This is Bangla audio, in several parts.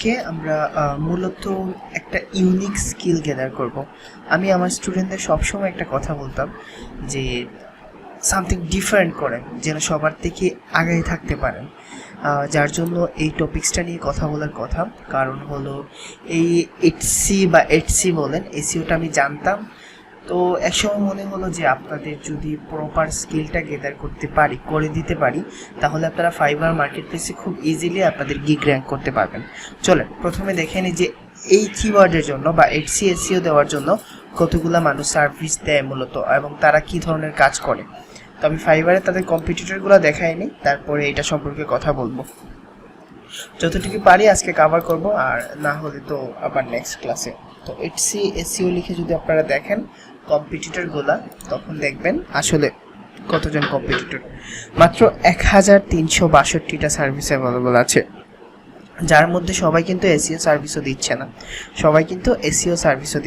আজকে আমরা মূলত একটা ইউনিক স্কিল গ্যাদার করব। আমি আমার স্টুডেন্টদের সবসময় একটা কথা বলতাম যে সামথিং ডিফারেন্ট করেন, যেন সবার থেকে আগায় থাকতে পারেন। যার জন্য এই টপিক্সটা নিয়ে কথা বলার কথা। কারণ হলো এই এইচসি বা এইচসি বলেন, এসইওটা আমি জানতাম, তো একসময় মনে হলো যে আপনাদের যদি প্রপার স্কিলটা গেদার করে দিতে পারি, তাহলে আপনারা ফাইবার মার্কেট প্লেসে খুব ইজিলি আপনাদের গিগ র্যাঙ্ক করতে পারবেন। চলেন প্রথমে দেখে নিই যে এই কিওয়ার্ডের জন্য বা এইচসি এসইও দেওয়ার জন্য কতগুলো মানুষ সার্ভিস দেয় মূলত, এবং তারা কি ধরনের কাজ করে। তো আমি ফাইবারে তাদের কম্পিটিটরগুলো দেখাইনি, তারপরে এটা সম্পর্কে কথা বলবো। যতটুকু পারি আজকে কভার করব, আর না হলে তো আবার নেক্সট ক্লাসে। তো এইচসি এসইও লিখে যদি আপনারা দেখেন কম্পিটিটরগুলা, তখন দেখবেন আসলে কতজন কম্পিটিটর। মাত্র 1362টা সার্ভিস অ্যাভেলেবল আছে, যার মধ্যে সবাই কিন্তু এসইও সার্ভিসও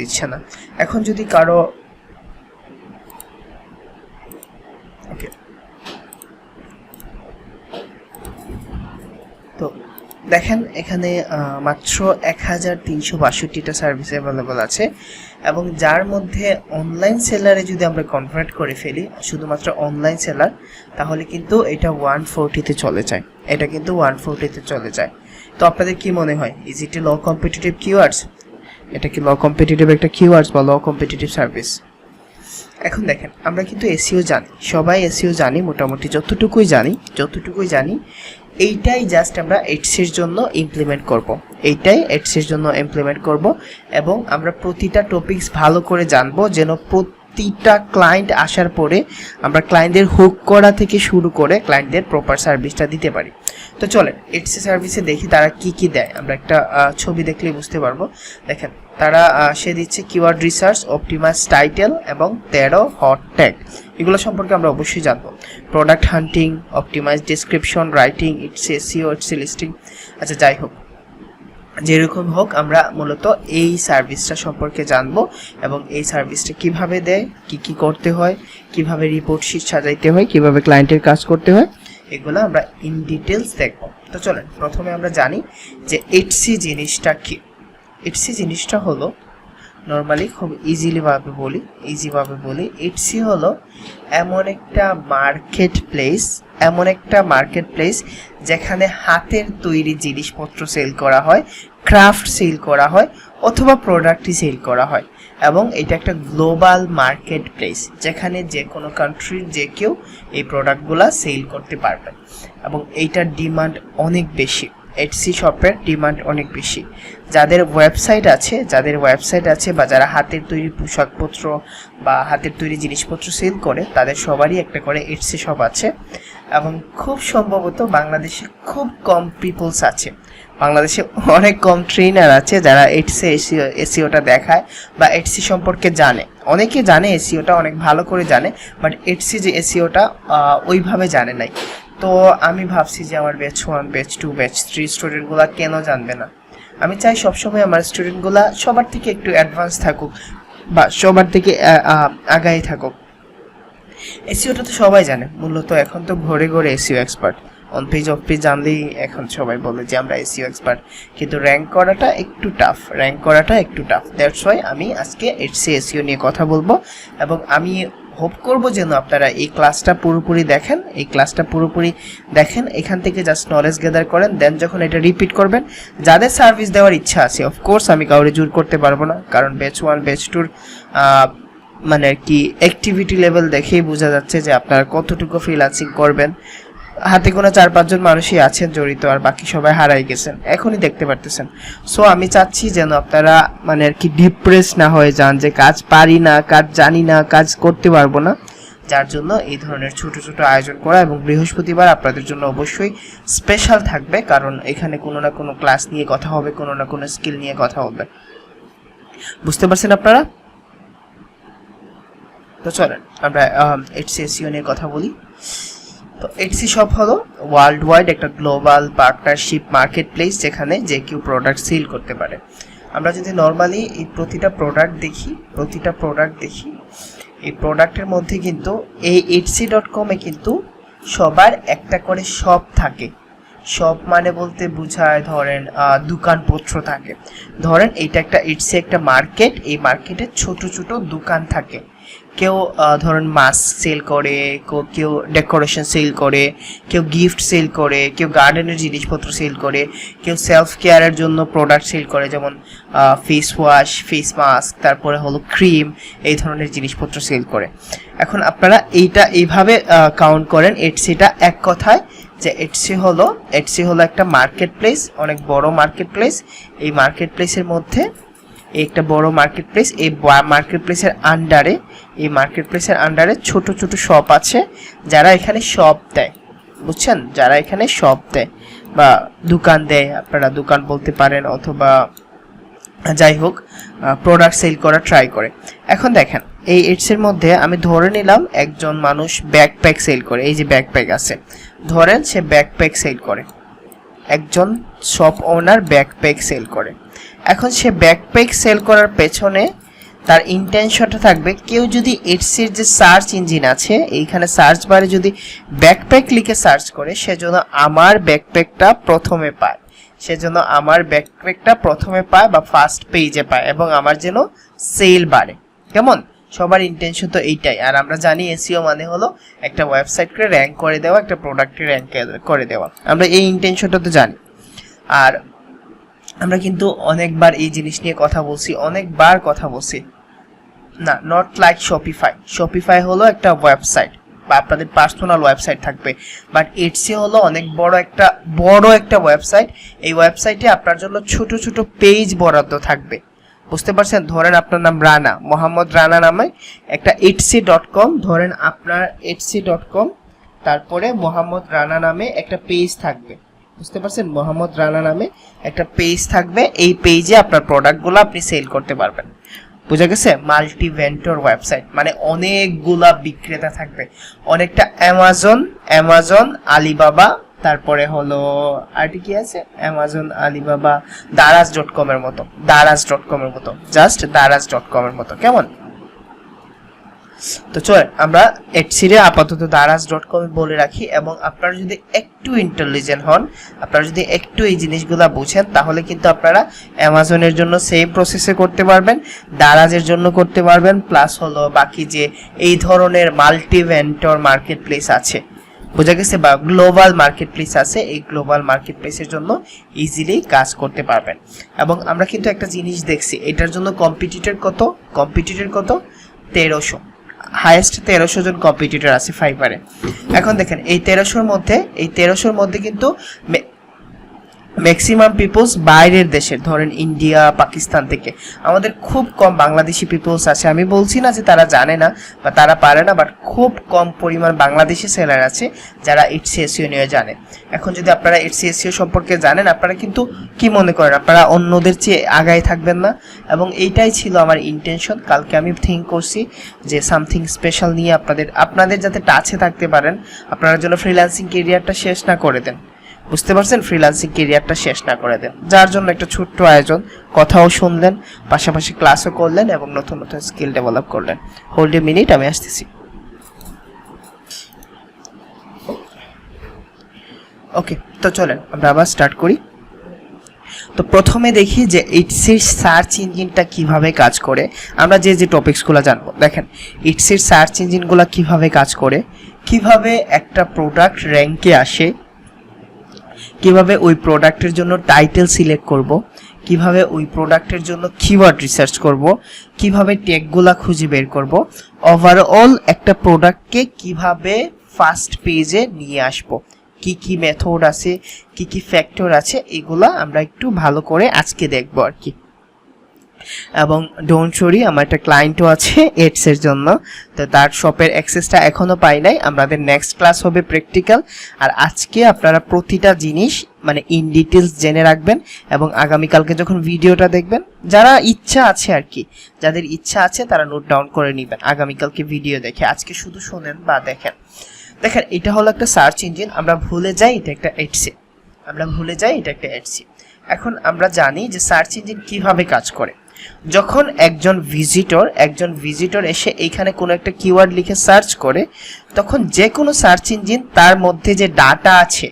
দিচ্ছে না, এখন যদি কারো ওকে, তো দেখেন এখানে মাত্র 1362টা সার্ভিস অ্যাভেলেবল আছে, এবং যার মধ্যে অনলাইন সেলারে যদি আমরা কনভার্ট করে ফেলি, শুধুমাত্র অনলাইন সেলার, তাহলে কিন্তু এটা 140তে চলে যায়, তো আপনাদের কি মনে হয়, is it A low competitive keywords? এটা কি লো কম্পিটিটিভ একটা কিওয়ার্ডস বা লো কম্পিটিটিভ সার্ভিস? এখন দেখেন আমরা কিন্তু এসইও জানি, সবাই এসইও জানি, মোটামুটি যতটুকুই জানি এইটাই জাস্ট আমরা এইচসির জন্য ইমপ্লিমেন্ট করব, এবং আমরা প্রতিটা টপিকস ভালো করে জানবো, যেন প্রতিটা ক্লায়েন্ট আসার পরে আমরা ক্লায়েন্টদের হুক করা থেকে শুরু করে ক্লায়েন্টদের প্রপার সার্ভিসটা দিতে পারি। তো চলেন এইচসি সার্ভিসে দেখি তারা কি দেয়। আমরা একটা ছবি দেখলেই বুঝতে পারবো। দেখেন তারা সে দিচ্ছে কিওয়ার্ড রিসার্চ, অপটিমাইজ টাইটেল এবং 13 হট ট্যাগ, এগুলো সম্পর্কে আমরা অবশ্যই জানবো। Product hunting, optimize description writing, it's SEO, it's listing. আচ্ছা যাই হোক, যেরকম হোক আমরা মূলত এই সার্ভিসটা সম্পর্কে জানবো, এবং এই সার্ভিসটা কিভাবে দেয়, কি করতে হয়, কিভাবে রিপোর্ট শিট সাজাইতে হয়, কিভাবে ক্লায়েন্টের কাজ করতে হয়, এগুলো আমরা ইন ডিটেলস দেখব। তো চলেন প্রথমে আমরা জানি যে এইচসি জিনিসটা হলো, নর্মালি খুব ইজিভাবে বলি, এইচসি হলো এমন একটা মার্কেট প্লেস যেখানে হাতের তৈরি জিনিসপত্র সেল করা হয়, ক্রাফট সেল করা হয়, অথবা প্রোডাক্টই সেল করা হয়। এবং এটা একটা গ্লোবাল মার্কেট প্লেস, যেখানে যে কোনো কান্ট্রির যে কেউ এই প্রোডাক্টগুলা সেল করতে পারবে, এবং এইটার ডিমান্ড অনেক বেশি। এইচসি শপের ডিমান্ড অনেক বেশি। যাদের ওয়েবসাইট আছে বা যারা হাতের তৈরি পোশাকপত্র বা হাতের তৈরি জিনিসপত্র সেল করে, তাদের সবারই একটা করে এইচসি শপ আছে, এবং খুব সম্ভবত বাংলাদেশে খুব কম পিপলস আছে, বাংলাদেশে অনেক কম ট্রেনার আছে যারা এসইওটা দেখায় বা এইচসি সম্পর্কে জানে। অনেকে জানে এসইওটা, অনেক ভালো করে জানে, বাট এইচসি যে এসইওটা ওইভাবে জানে নাই। তো আমি ভাবছি যে আমার ব্যাচ 1, ব্যাচ 2, ব্যাচ 3 স্টুডেন্টগুলো কেন জানবে না। আমি চাই সবসময় আমার স্টুডেন্টগুলো সবার থেকে একটু অ্যাডভান্স থাকুক বা সবার থেকে আগাই থাকুক। এসইওটা তো সবাই জানে, মূলত এখন তো ঘরে ঘরে SEO expert, on page of page জানলেই এখন সবাই বলে যে আমরা এসইও এক্সপার্ট, কিন্তু র্যাঙ্ক করাটা একটু টাফ। দ্যাটস ওয়াই আমি আজকে এইচসি এসইও নিয়ে কথা বলবো, এবং আমি হোপ করব যেন আপনারা এই ক্লাসটা পুরোপুরি দেখেন, এখান থেকে জাস্ট নলেজ গ্যাদার করেন, দেন যখন এটা রিপিট করবেন, যাদের সার্ভিস দেওয়ার ইচ্ছা আছে, অফকোর্স আমি কাউরে জোর করতে পারবো না, কারণ ব্যাচ 1, ব্যাচ 2 মানে আর কি অ্যাক্টিভিটি লেভেল দেখেই বোঝা যাচ্ছে যে আপনারা কতটুকু ফ্রিল্যান্সিং করবেন। হাতে গোনা 4-5 জন মানুষই আছেন জড়িত, আর বাকি সবাই হারাই গেছেন, এখনই দেখতে পারতেছেন। সো আমি চাচ্ছি যেন আপনারা মানে আর কি ডিপ্রেস না হয়ে যান যে কাজ পারি না, কাজ জানি না, কাজ করতে পারবো না। যার জন্য এই ধরনের ছোট ছোট আয়োজন করা, এবং বৃহস্পতিবার আপনাদের জন্য অবশ্যই স্পেশাল থাকবে, কারণ এখানে কোনো না কোনো ক্লাস নিয়ে কথা হবে, কোনো না কোনো স্কিল নিয়ে কথা হবে। বুঝতে পারছেন আপনারা? তো চলেন আমরা এইচসি এসইও নিয়ে কথা বলি। তো এইচসি শপ হলো ওয়ার্ল্ড ওয়াইড একটা গ্লোবাল পার্টনারশিপ মার্কেট প্লেস, যেখানে যে কেউ প্রোডাক্ট সেল করতে পারে। আমরা যদি নর্মালি এই প্রতিটা প্রোডাক্ট দেখি, এই প্রোডাক্টের মধ্যে কিন্তু এই এইচসি.com-এ কিন্তু সবার একটা করে শপ থাকে, শপ মানে বলতে বোঝায় ধরেন দোকানপত্র থাকে। ধরেন এইটা একটা একটা মার্কেট, এই মার্কেটে ছোট ছোট দোকান থাকে। কেউ ধরেন মাস্ক সেল করে, কেউ ডেকোরেশন সেল করে, কেউ গিফট সেল করে, কেউ গার্ডেনের জিনিসপত্র সেল করে, কেউ সেলফ কেয়ারের জন্য প্রোডাক্ট সেল করে, যেমন ফেস ওয়াশ, ফেস মাস্ক, তারপরে হলো ক্রিম, এই ধরনের জিনিসপত্র সেল করে। এখন আপনারা এইভাবে কাউন্ট করেন এটসিটা। এক কথায় যে এটসি হলো একটা মার্কেট প্লেস, অনেক বড় মার্কেট প্লেস। এই মার্কেট প্লেসের মধ্যে একটা বড় মার্কেট প্লেস, এই মার্কেট প্লেসের আন্ডারে ছোট ছোট শপ আছে, যারা এখানে শপ দেয়, বুঝছেন, যারা এখানে শপ দেয় বা দোকান দেয়, আপনারা দোকান বলতে পারেন, অথবা যাই হোক প্রোডাক্ট সেল করা ট্রাই করে। এখন দেখেন এই এডসের মধ্যে আমি ধরে নিলাম একজন মানুষ ব্যাকপ্যাক সেল করে, এই যে ব্যাকপ্যাক আছে, ধরেন সে ব্যাকপ্যাক সেল করে, একজন শপ ওনার ব্যাকপ্যাক সেল করে। এখন সে ব্যাকপ্যাক সেল করার পেছনে তার ইন্টেনশনটা থাকবে, কেউ যদি এডসির যে সার্চ ইঞ্জিন আছে এইখানে সার্চ বারে যদি ব্যাকপ্যাক লিখে সার্চ করে, সেজন্য আমার ব্যাকপ্যাকটা প্রথমে পায়, বা ফার্স্ট পেজে পায়, এবং আমার যেন সেল বাড়ে। কেমন? সবার ইন্টেনশন তো এইটাই। আর আমরা জানি এসইও মানে হলো একটা ওয়েবসাইটকে র্যাঙ্ক করে দেওয়া, একটা প্রোডাক্টকে র্যাঙ্ক করে দেওয়া, আমরা এই ইন্টেনশনটা তো জানি। আর আমরা কিন্তু অনেকবার এই জিনিস নিয়ে কথা বলছি, না, নট লাইক শপিফাই হলো একটা ওয়েবসাইট বা আপনাদের পার্সোনাল ওয়েবসাইট থাকবে, বাট এটসি হলো অনেক বড় একটা ওয়েবসাইট। এই ওয়েবসাইটে আপনার জন্য ছোট ছোট পেজ বরাদ্দ থাকবে, বুঝতে পারছেন? ধরেন আপনার নাম রানা, মোহাম্মদ রানা নামে একটা etsy.com, ধরেন আপনার etsy.com, তারপরে মোহাম্মদ রানা নামে একটা পেজ থাকবে, বুঝতে পারছেন? মোহাম্মদ রানা নামে একটা পেজ থাকবে, এই পেজে আপনার প্রোডাক্টগুলো আপনি সেল করতে পারবেন। বুঝা গেছে? মাল্টি ভেন্ডর ওয়েবসাইট মানে অনেকগুলা বিক্রেতা থাকবে, অনেকটা অ্যামাজন, আলিবাবা, তারপরে হলো আর কি আছে, অ্যামাজন, আলিবাবা, দারাজ.com এর মতো, জাস্ট দারাজ.com এর মতো। কেমন? তো চলেন আমরা এটসিরে আপাতত দারাজ.com বলে রাখি। এবং আপনারা যদি একটু ইন্টেলিজেন্ট হন, আপনারা যদি একটু এই জিনিসগুলা বুঝেন, তাহলে কিন্তু আপনারা অ্যামাজনের জন্য সেম প্রসেসে করতে পারবেন, দারাজের জন্য করতে পারবেন, প্লাস হলো বাকি যে এই ধরনের মাল্টি ভেন্ডর মার্কেট প্লেস আছে, বোঝা গেছে, বা গ্লোবাল মার্কেট প্লেস আছে, এই গ্লোবাল মার্কেট প্লেসের জন্য ইজিলি কাজ করতে পারবেন। এবং আমরা কিন্তু একটা জিনিস দেখছি, এটার জন্য কম্পিটিটর কত 1300, হাইয়েস্ট 1300 জন কম্পিটিটর আছে ফাইবারে। এখন দেখেন এই 1300-র মধ্যে কিন্তু ম্যাক্সিমাম পিপলস বাইরের দেশের, ধরেন ইন্ডিয়া, পাকিস্তান থেকে। আমাদের খুব কম বাংলাদেশি পিপলস আছে, আমি বলছি না যে তারা জানে না বা তারা পারে না, বাট খুব কম পরিমাণ বাংলাদেশি সেলার আছে যারা এটসি এসইও নিয়ে জানে। এখন যদি আপনারা এটসি এসইও সম্পর্কে জানেন, আপনারা কিন্তু কি মনে করেন আপনারা অন্যদের চেয়ে আগায় থাকবেন না? এবং এইটাই ছিল আমার ইন্টেনশন। কালকে আমি থিঙ্ক করছি যে সামথিং স্পেশাল নিয়ে আপনাদের যাতে টাচে থাকতে পারেন, আপনারা যেন ফ্রিল্যান্সিং কেরিয়ারটা শেষ না করে দেন, বুঝতে পারছেন? ফ্রিল্যান্সিং কেরিয়ারটা শেষ না করে দেন, যার জন্য একটা ছোট্ট আয়োজন, কথাও শুনলেন, পাশাপাশি ক্লাসও করলেন এবং নতুন নতুন স্কিল ডেভেলপ করলেন। হোল্ড এ মিনিট, আমি আসতেছি। ওকে, তো চলেন আমরা আবার স্টার্ট করি। তো প্রথমে দেখি যে এটসির সার্চ ইঞ্জিনটা কিভাবে কাজ করে। আমরা যে টপিকসগুলো জানবো, দেখেন এটসির সার্চ ইঞ্জিনগুলো কিভাবে কাজ করে, কিভাবে একটা প্রোডাক্ট র্যাঙ্কে আসে, কিভাবে ওই প্রোডাক্টের জন্য টাইটেল সিলেক্ট করব, কিভাবে ওই প্রোডাক্টের জন্য কিওয়ার্ড রিসার্চ করব, কিভাবে ট্যাগগুলা খুঁজে বের করব, ওভারঅল একটা প্রোডাক্টকে কিভাবে ফার্স্ট পেজে নিয়ে আসব, কি মেথড আছে, কি ফ্যাক্টর আছে, এগুলা আমরা একটু ভালো করে আজকে দেখবো আর কি। এবং ডোন্ট ওয়ারি, আমার একটা ক্লায়েন্টও আছে এডসের জন্য, তো তার শপের অ্যাক্সেসটা এখনো পাই নাই। আমাদের নেক্সট ক্লাস হবে প্র্যাকটিক্যাল, আর আজকে আপনারা প্রতিটা জিনিস মানে ইন ডিটেলস জেনে রাখবেন এবং আগামীকালকে যখন ভিডিওটা দেখবেন, যারা ইচ্ছা আছে আর কি, যাদের ইচ্ছা আছে তারা নোট ডাউন করে নেবেন আগামীকালকে ভিডিও দেখে। আজকে শুধু শোনেন বা দেখেন। এটা হলো একটা সার্চ ইঞ্জিন, আমরা ভুলে যাই এটা একটা এডসি। এখন আমরা জানি যে সার্চ ইঞ্জিন কিভাবে কাজ করে। যখন একজন ভিজিটর এসে এইখানে কোনো একটা কিওয়ার্ড লিখে সার্চ করে, তখন যে কোনো সার্চ ইঞ্জিন তার মধ্যে যে ডাটা আছে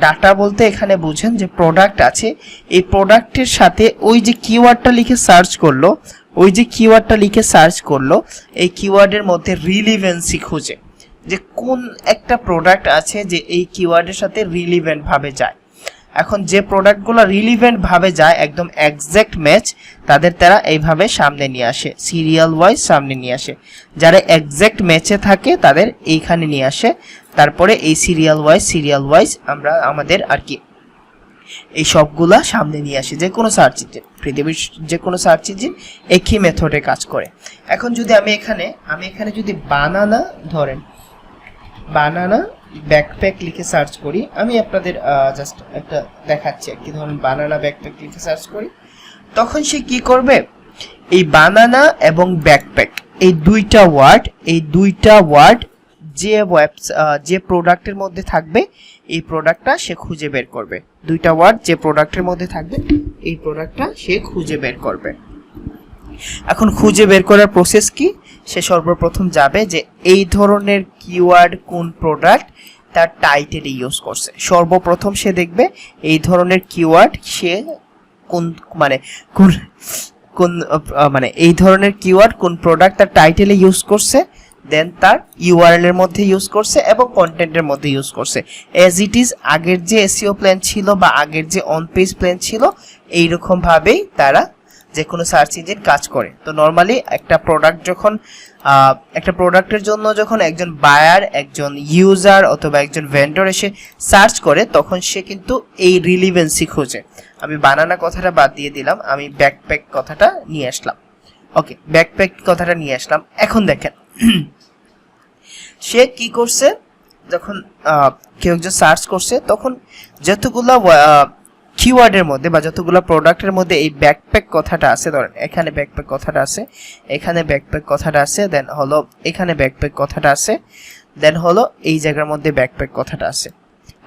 ডাটা বলতে এখানে বুঝেন যে প্রোডাক্ট আছে, এই প্রোডাক্টের সাথে ওই যে কিওয়ার্ডটা লিখে সার্চ করলো, এই কিওয়ার্ডের মধ্যে রিলিভেন্সি খুঁজে, যে কোন একটা প্রোডাক্ট আছে যে এই কিওয়ার্ডের সাথে রিলিভেন্ট ভাবে যায়। এখন যে প্রোডাক্টগুলো রিলিভেন্ট ভাবে যায়, একদম এক্সাক্ট ম্যাচ, তারা এইভাবে সামনে নিয়ে আসে, সিরিয়াল ওয়াইজ সামনে নিয়ে আসে। যারা এক্সাক্ট ম্যাচে থাকে তাদের এইখানে নিয়ে আসে, তারপরে এই সিরিয়াল ওয়াইজ আমরা আমাদের আর কি এই সবগুলা সামনে নিয়ে আসি। যে কোনো সার্চ ইঞ্জিন, পৃথিবীর যে কোনো সার্চ ইঞ্জিন একই মেথডে কাজ করে। এখন যদি আমি এখানে যদি বানানা ব্যাকপ্যাক লিখে সার্চ করি, আমি আপনাদের জাস্ট একটা দেখাচ্ছি আর কি। ধরুন বানানা ব্যাকপ্যাক লিখে সার্চ করি, তখন সে কি করবে, এই বানানা এবং ব্যাকপ্যাক এই দুইটা ওয়ার্ড যে প্রোডাক্টের মধ্যে থাকবে এই প্রোডাক্টটা সে খুঁজে বের করবে। দুইটা ওয়ার্ড যে প্রোডাক্টের মধ্যে থাকবে এই প্রোডাক্টটা সে খুঁজে বের করবে। এখন খুঁজে বের করার প্রসেস কি, সে সর্বপ্রথম যাবে যে এই ধরনের কিওয়ার্ড কোন প্রোডাক্ট তার টাইটেলে ইউজ করছে। সর্বপ্রথম সে দেখবে এই ধরনের কিওয়ার্ড সে এই ধরনের কিওয়ার্ড কোন প্রোডাক্ট তার টাইটেলে ইউজ করছে, দেন তার ইউআরএল এর মধ্যে ইউজ করছে এবং কন্টেন্টের মধ্যে ইউজ করছে। অ্যাজ ইট ইজ আগের যে এসইও প্ল্যান ছিল বা আগের যে অন পেজ প্ল্যান ছিল, এইরকম ভাবেই তারা যে কোনো সার্চ ইঞ্জিন কাজ করে। তো নর্মালি একটা প্রোডাক্টের জন্য যখন একজন বায়ার, একজন ইউজার অথবা একজন ভেন্ডর এসে সার্চ করে, তখন সে কিন্তু এই রিলিভেন্সি খোঁজে। আমি বানানা কথাটা বাদ দিয়ে দিলাম, আমি ব্যাকপ্যাক কথাটা নিয়ে আসলাম। ওকে, ব্যাকপ্যাক কথাটা নিয়ে আসলাম। এখন দেখেন সে কি করছে, যখন কেউ একজন সার্চ করছে, তখন যতগুলা কিওয়ার্ডের মধ্যে বা যতগুলো প্রোডাক্টের মধ্যে এই ব্যাকপ্যাক কথাটা আছে, ধরেন এখানে ব্যাকপ্যাক কথাটা আছে, এখানে ব্যাকপ্যাক কথাটা আছে, দেন হলো এখানে ব্যাকপ্যাক কথাটা আছে, দেন হলো এই জায়গার মধ্যে ব্যাকপ্যাক কথাটা আছে,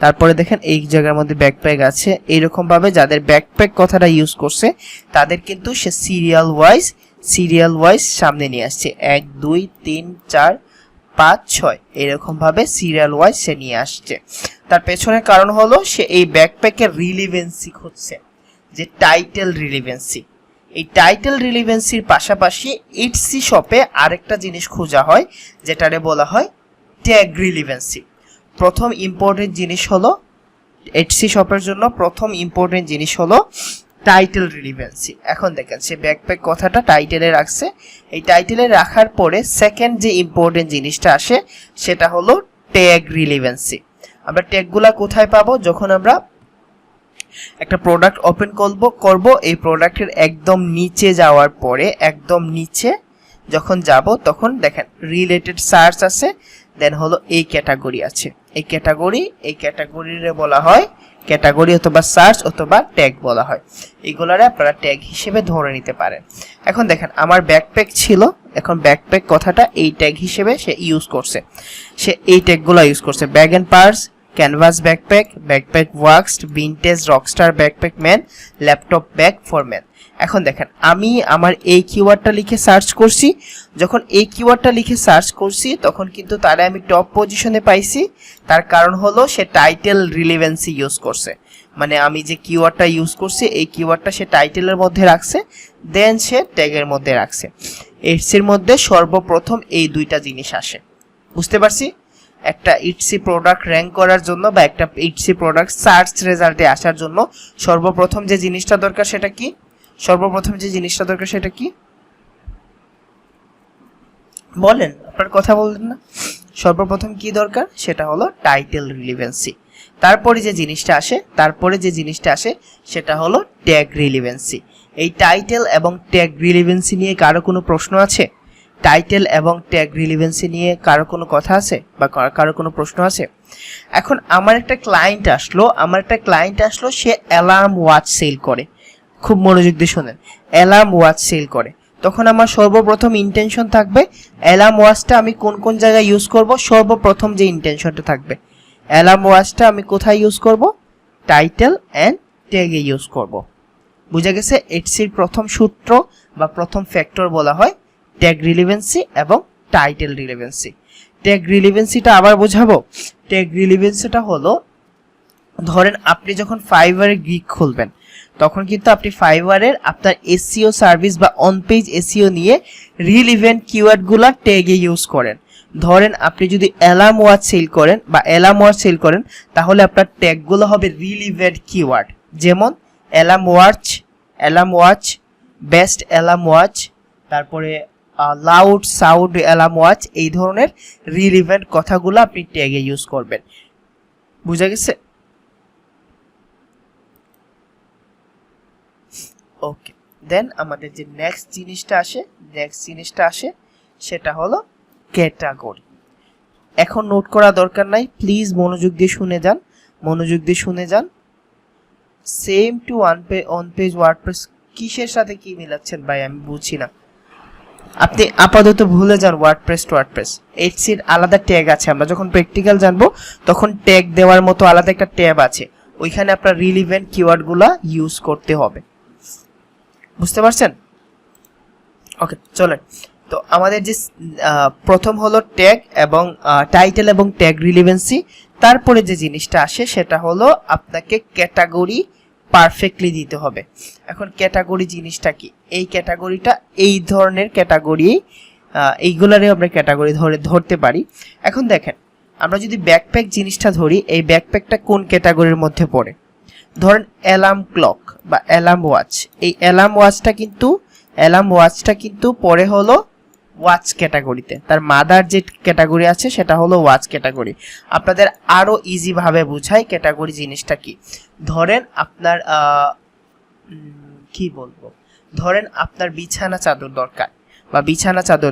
তারপরে দেখেন এই জায়গার মধ্যে ব্যাকপ্যাক আছে। এইরকম ভাবে যাদের ব্যাকপ্যাক কথাটা ইউজ করছে তাদের কিন্তু সে সিরিয়াল ওয়াইজ সামনে নিয়ে আসছে। 1 2 3 4 5 6 এরকম ভাবে সিরিয়াল ওয়াইজ সে নিয়ে আসছে। তার পেছনের কারণ হলো সে এই ব্যাকপ্যাকের রিলিভেন্সি খুঁজছে, যে টাইটেল রিলিভেন্সি। এই টাইটেল রিলিভেন্সির পাশাপাশি ইটসি শপে আরেকটা জিনিস খোঁজা হয়, যেটারে বলা হয় ট্যাগ রিলিভেন্সি। প্রথম ইম্পর্টেন্ট জিনিস হলো ইটসি শপের জন্য টাইটেল রিলিভেন্সি। এখন দেখেন সে ব্যাকপ্যাক কথাটা টাইটেলে রাখছে, এই টাইটেলে রাখার পরে সেকেন্ড যে ইম্পর্টেন্ট জিনিসটা আসে সেটা হলো ট্যাগ রিলিভেন্সি। আমরা ট্যাগগুলা কোথায় পাবো, যখন আমরা একটা প্রোডাক্ট ওপেন করব, এই প্রোডাক্টের একদম নিচে যাওয়ার পরে, একদম নিচে যখন যাব তখন দেখেন রিলেটেড সার্চ আছে, দেন হলো এই ক্যাটাগরি আছে, এই ক্যাটাগরিরে বলা হয় ক্যাটাগরি অথবা সার্চ অথবা ট্যাগ বলা হয়। এইগুলারে আপনারা ট্যাগ হিসেবে ধরে নিতে পারেন। এখন দেখেন আমার ব্যাকপ্যাক ছিল, এখন ব্যাকপ্যাক কথাটা এই ট্যাগ হিসেবে সে ইউজ করছে, সে এই ট্যাগগুলো ইউজ করছে, bag and purse, canvas backpack, backpack waxed, vintage rockstar backpack man, laptop bag for man. এখন দেখেন আমি আমার এই কিওয়ার্ডটা লিখে সার্চ করছি, যখন এই কিওয়ার্ডটা লিখে সার্চ করছি তখন কিন্তু তারে আমি টপ পজিশনে পাইছি। তার কারণ হলো সে টাইটেল রিলেভেন্সি ইউজ করছে, মানে আমি যে কিওয়ার্ডটা ইউজ করছি এই কিওয়ার্ডটা সে টাইটেলের মধ্যে রাখছে, দেন সে ট্যাগের মধ্যে রাখছে। এর মধ্যে সর্বপ্রথম এই দুইটা জিনিস আসে। বুঝতে পারছি? একটা ইটসি প্রোডাক্ট র্যাঙ্ক করার জন্য বা একটা ইটসি প্রোডাক্ট সার্চ রেজাল্টে আসার জন্য সর্বপ্রথম যে জিনিসটা দরকার সেটা কি? বলেন, আপনার কথা বললেন না। সর্বপ্রথম কি দরকার, সেটা হলো টাইটেল রিলেভেন্সি। তারপরে যে জিনিসটা আসে সেটা হলো ট্যাগ রিলেভেন্সি। এই টাইটেল এবং ট্যাগ রিলেভেন্সি নিয়ে কারো কোনো প্রশ্ন আছে? টাইটেল এবং ট্যাগ রিলেভেন্সি নিয়ে কারো কোনো কথা আছে বা কারো কোনো প্রশ্ন আছে? এখন আমার একটা ক্লায়েন্ট আসলো, সে অ্যালার্ম ওয়াচ সেল করে। খুব মনোযোগ দিয়ে শোনেন, অ্যালার্ম ওয়াচ সেল করে। তখন আমার সর্বপ্রথম ইন্টেনশন থাকবে অ্যালার্ম ওয়াচটা আমি কোন কোন জায়গায় ইউজ করব। সর্বপ্রথম যে ইন্টেনশনটা থাকবে, অ্যালার্ম ওয়াচটা আমি কোথায় ইউজ করব? টাইটেল অ্যান্ড ট্যাগে ইউজ করব। বুঝা গেছে? এটসির প্রথম সূত্র বা প্রথম ফ্যাক্টর বলা হয় ট্যাগ রিলেভেন্সি এবং টাইটেল রিলেভেন্সি। ট্যাগ রিলেভেন্সিটা আবার বোঝাবো। ট্যাগ রিলেভেন্সিটা হলো ধরেন আপনি যখন ফাইবারে গিগ খুলবেন তখন কিন্তু আপনি ফাইবারের আপনার এসইও সার্ভিস বা অন পেজ এসইও নিয়ে রিলেভেন্ট কিওয়ার্ডগুলো ট্যাগে ইউজ করেন। ধরেন আপনি যদি অ্যালার্ম ওয়াচ সেল করেন বা অ্যালার্ম ওয়াচ সেল করেন তাহলে আপনার ট্যাগগুলো হবে রিলেভেন্ট কিওয়ার্ড, যেমন alarm watch, best alarm watch, তারপরে লাউড সাউন্ড অ্যালার্ম ওয়াচ, এই ধরনের রিলেভেন্ট কথাগুলো আপনি ট্যাগে ইউজ করবেন। বুঝা গেছে? ওকে, দেন আমাদের যে নেক্সট জিনিসটা আসে সেটা হলো ক্যাটাগরি। এখন নোট করা দরকার নাই, প্লিজ মনোযোগ দিয়ে শুনে যান। Same to on page WordPress কিসের সাথে কি মিলাচ্ছেন ভাই, আমি বুঝছি না। আপনি আপাতত ভুলে যান ওয়ার্ডপ্রেস। এইচসির আলাদা ট্যাগ আছে, আমরা যখন প্র্যাকটিক্যাল জানবো তখন ট্যাগ দেওয়ার মতো আলাদা একটা ট্যাব আছে, ওইখানে আপনার রিলেভেন্ট কিওয়ার্ডগুলো ইউজ করতে হবে। বুঝতে পারছেন? ওকে, চলেন। তো আমাদের যে প্রথম হলো ট্যাগ এবং টাইটেল এবং ট্যাগ রিলেভেন্সি। তারপরে যে জিনিসটা আসে সেটা হলো আপনাকে ক্যাটাগরি পারফেক্টলি দিতে হবে। এখন ক্যাটাগরি জিনিসটা কি? এই ক্যাটাগরিটা এই ধরনের ক্যাটাগরি, এইগুলারই আমরা ক্যাটাগরি ধরতে পারি। এখন দেখেন, আমরা যদি ব্যাকপ্যাক জিনিসটা ধরি, এই ব্যাকপ্যাকটা কোন ক্যাটাগরির মধ্যে পড়ে? ধরেন অ্যালার্ম ক্লক বা অ্যালার্ম ওয়াচ, এই অ্যালার্ম ওয়াচটা কিন্তু পরে হলো ওয়াচ ক্যাটাগরিতে। তার মাদার যে ক্যাটাগরি আছে সেটা হলো ওয়াচ ক্যাটাগরি। আপনাদের আরো ইজি ভাবে বুঝাই ক্যাটাগরি জিনিসটা কি। ধরেন আপনার ধরেন আপনার বিছানা চাদর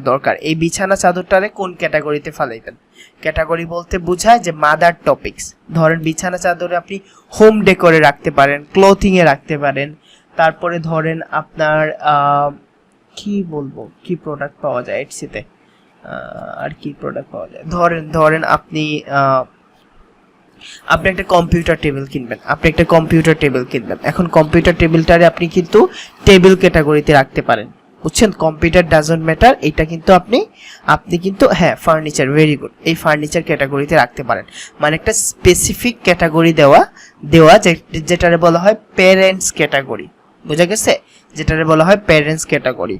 দরকার, এই বিছানা চাদরটারে কোন ক্যাটাগরিতে ফেলাইবেন? ক্যাটাগরি বলতে বোঝায় যে মাদার টপিকস। ধরেন বিছানা চাদরে আপনি হোম ডেকোরে রাখতে পারেন, ক্লোথিং এ রাখতে পারেন। তারপরে ধরেন আপনার কি প্রোডাক্ট পাওয়া যায় এটসিতে, আর কি প্রোডাক্ট পাওয়া যায়? ধরেন আপনি একটা কম্পিউটার টেবিল কিনবেন, এখন কম্পিউটার টেবিলটারে আপনি কিন্তু টেবিল ক্যাটাগরিতে রাখতে পারেন। বুঝছেন? কম্পিউটার ডাজন্ট ম্যাটার, এটা কিন্তু আপনি কিন্তু হ্যাঁ ফার্নিচার, ভেরি গুড, এই ফার্নিচার ক্যাটাগরিতে রাখতে পারেন। মানে একটা স্পেসিফিক ক্যাটাগরি দেওয়া যেটারে বলা হয় প্যারেন্টস ক্যাটাগরি। বুঝা গেছে? যেটারে বলা হয় প্যারেন্টস ক্যাটাগরি।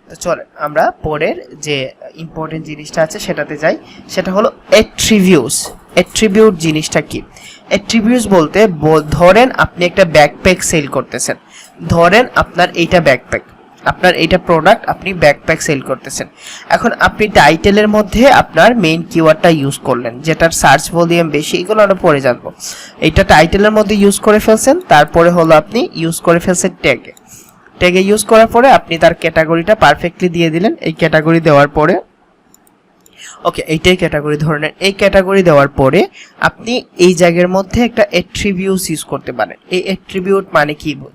তো চলেন আমরা পরের যে ইম্পর্টেন্ট জিনিসটা আছে সেটাতে যাই, সেটা হলো অ্যাট্রিবিউট জিনিসটা কি? অ্যাট্রিবিউটস বলতে ধরেন আপনি একটা ব্যাকপ্যাক সেল করতেছেন, ধরেন আপনার এইটা প্রোডাক্ট, আপনি ব্যাকপ্যাক সেল করতেছেন। এখন আপনি টাইটেলের মধ্যে আপনার মেইন কিওয়ার্ডটা ইউজ করলেন, যেটার সার্চ ভলিউম বেশি, এগুলো আমরা পরে জানবো। এইটা টাইটেলের মধ্যে ইউজ করে ফেলছেন, তারপরে হলো আপনি ইউজ করে ফেলছেন ট্যাগে ইউজ করার পরে আপনি তার ক্যাটাগরিটা পারফেক্টলি দিয়ে দিলেন। এই ক্যাটাগরি দেওয়ার পরে ওকে, এইটাই ক্যাটাগরি ধরনের। এই ক্যাটাগরি দেওয়ার পরে আপনি এই জায়গার মধ্যে একটা অ্যাট্রিবিউটস ইউজ করতে পারেন। এই অ্যাট্রিবিউট মানে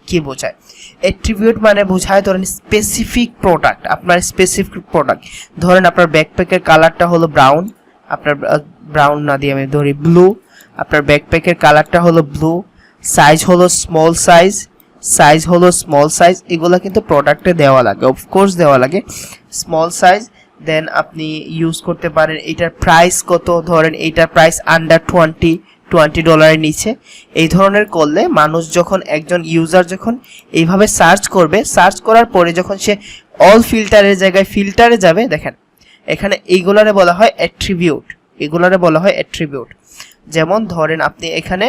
কি বোঝায়? অ্যাট্রিবিউট মানে বোঝায় ধরেন স্পেসিফিক প্রোডাক্ট, আপনার স্পেসিফিক প্রোডাক্ট। ধরেন আপনার ব্যাকপ্যাকের কালারটা হলো ব্রাউন, আপনার ব্রাউন না দিয়ে আমি ধরি ব্লু, আপনার ব্যাকপ্যাকের কালারটা হলো ব্লু, সাইজ হলো স্মল সাইজ, এগুলা কিন্তু প্রোডাক্টে দেওয়া লাগে, অফকোর্স দেওয়া লাগে স্মল সাইজ। দেন আপনি ইউজ করতে পারেন এটার প্রাইস কত, ধরেন এইটার প্রাইস আন্ডার $20 নিচে। এই ধরনের করলে মানুষ যখন একজন ইউজার যখন এইভাবে সার্চ করার পরে যখন সে অল ফিল্টারের জায়গায় ফিল্টারে যাবে, দেখেন এখানে এইগুলারে বলা হয় অ্যাট্রিবিউট। যেমন ধরেন আপনি এখানে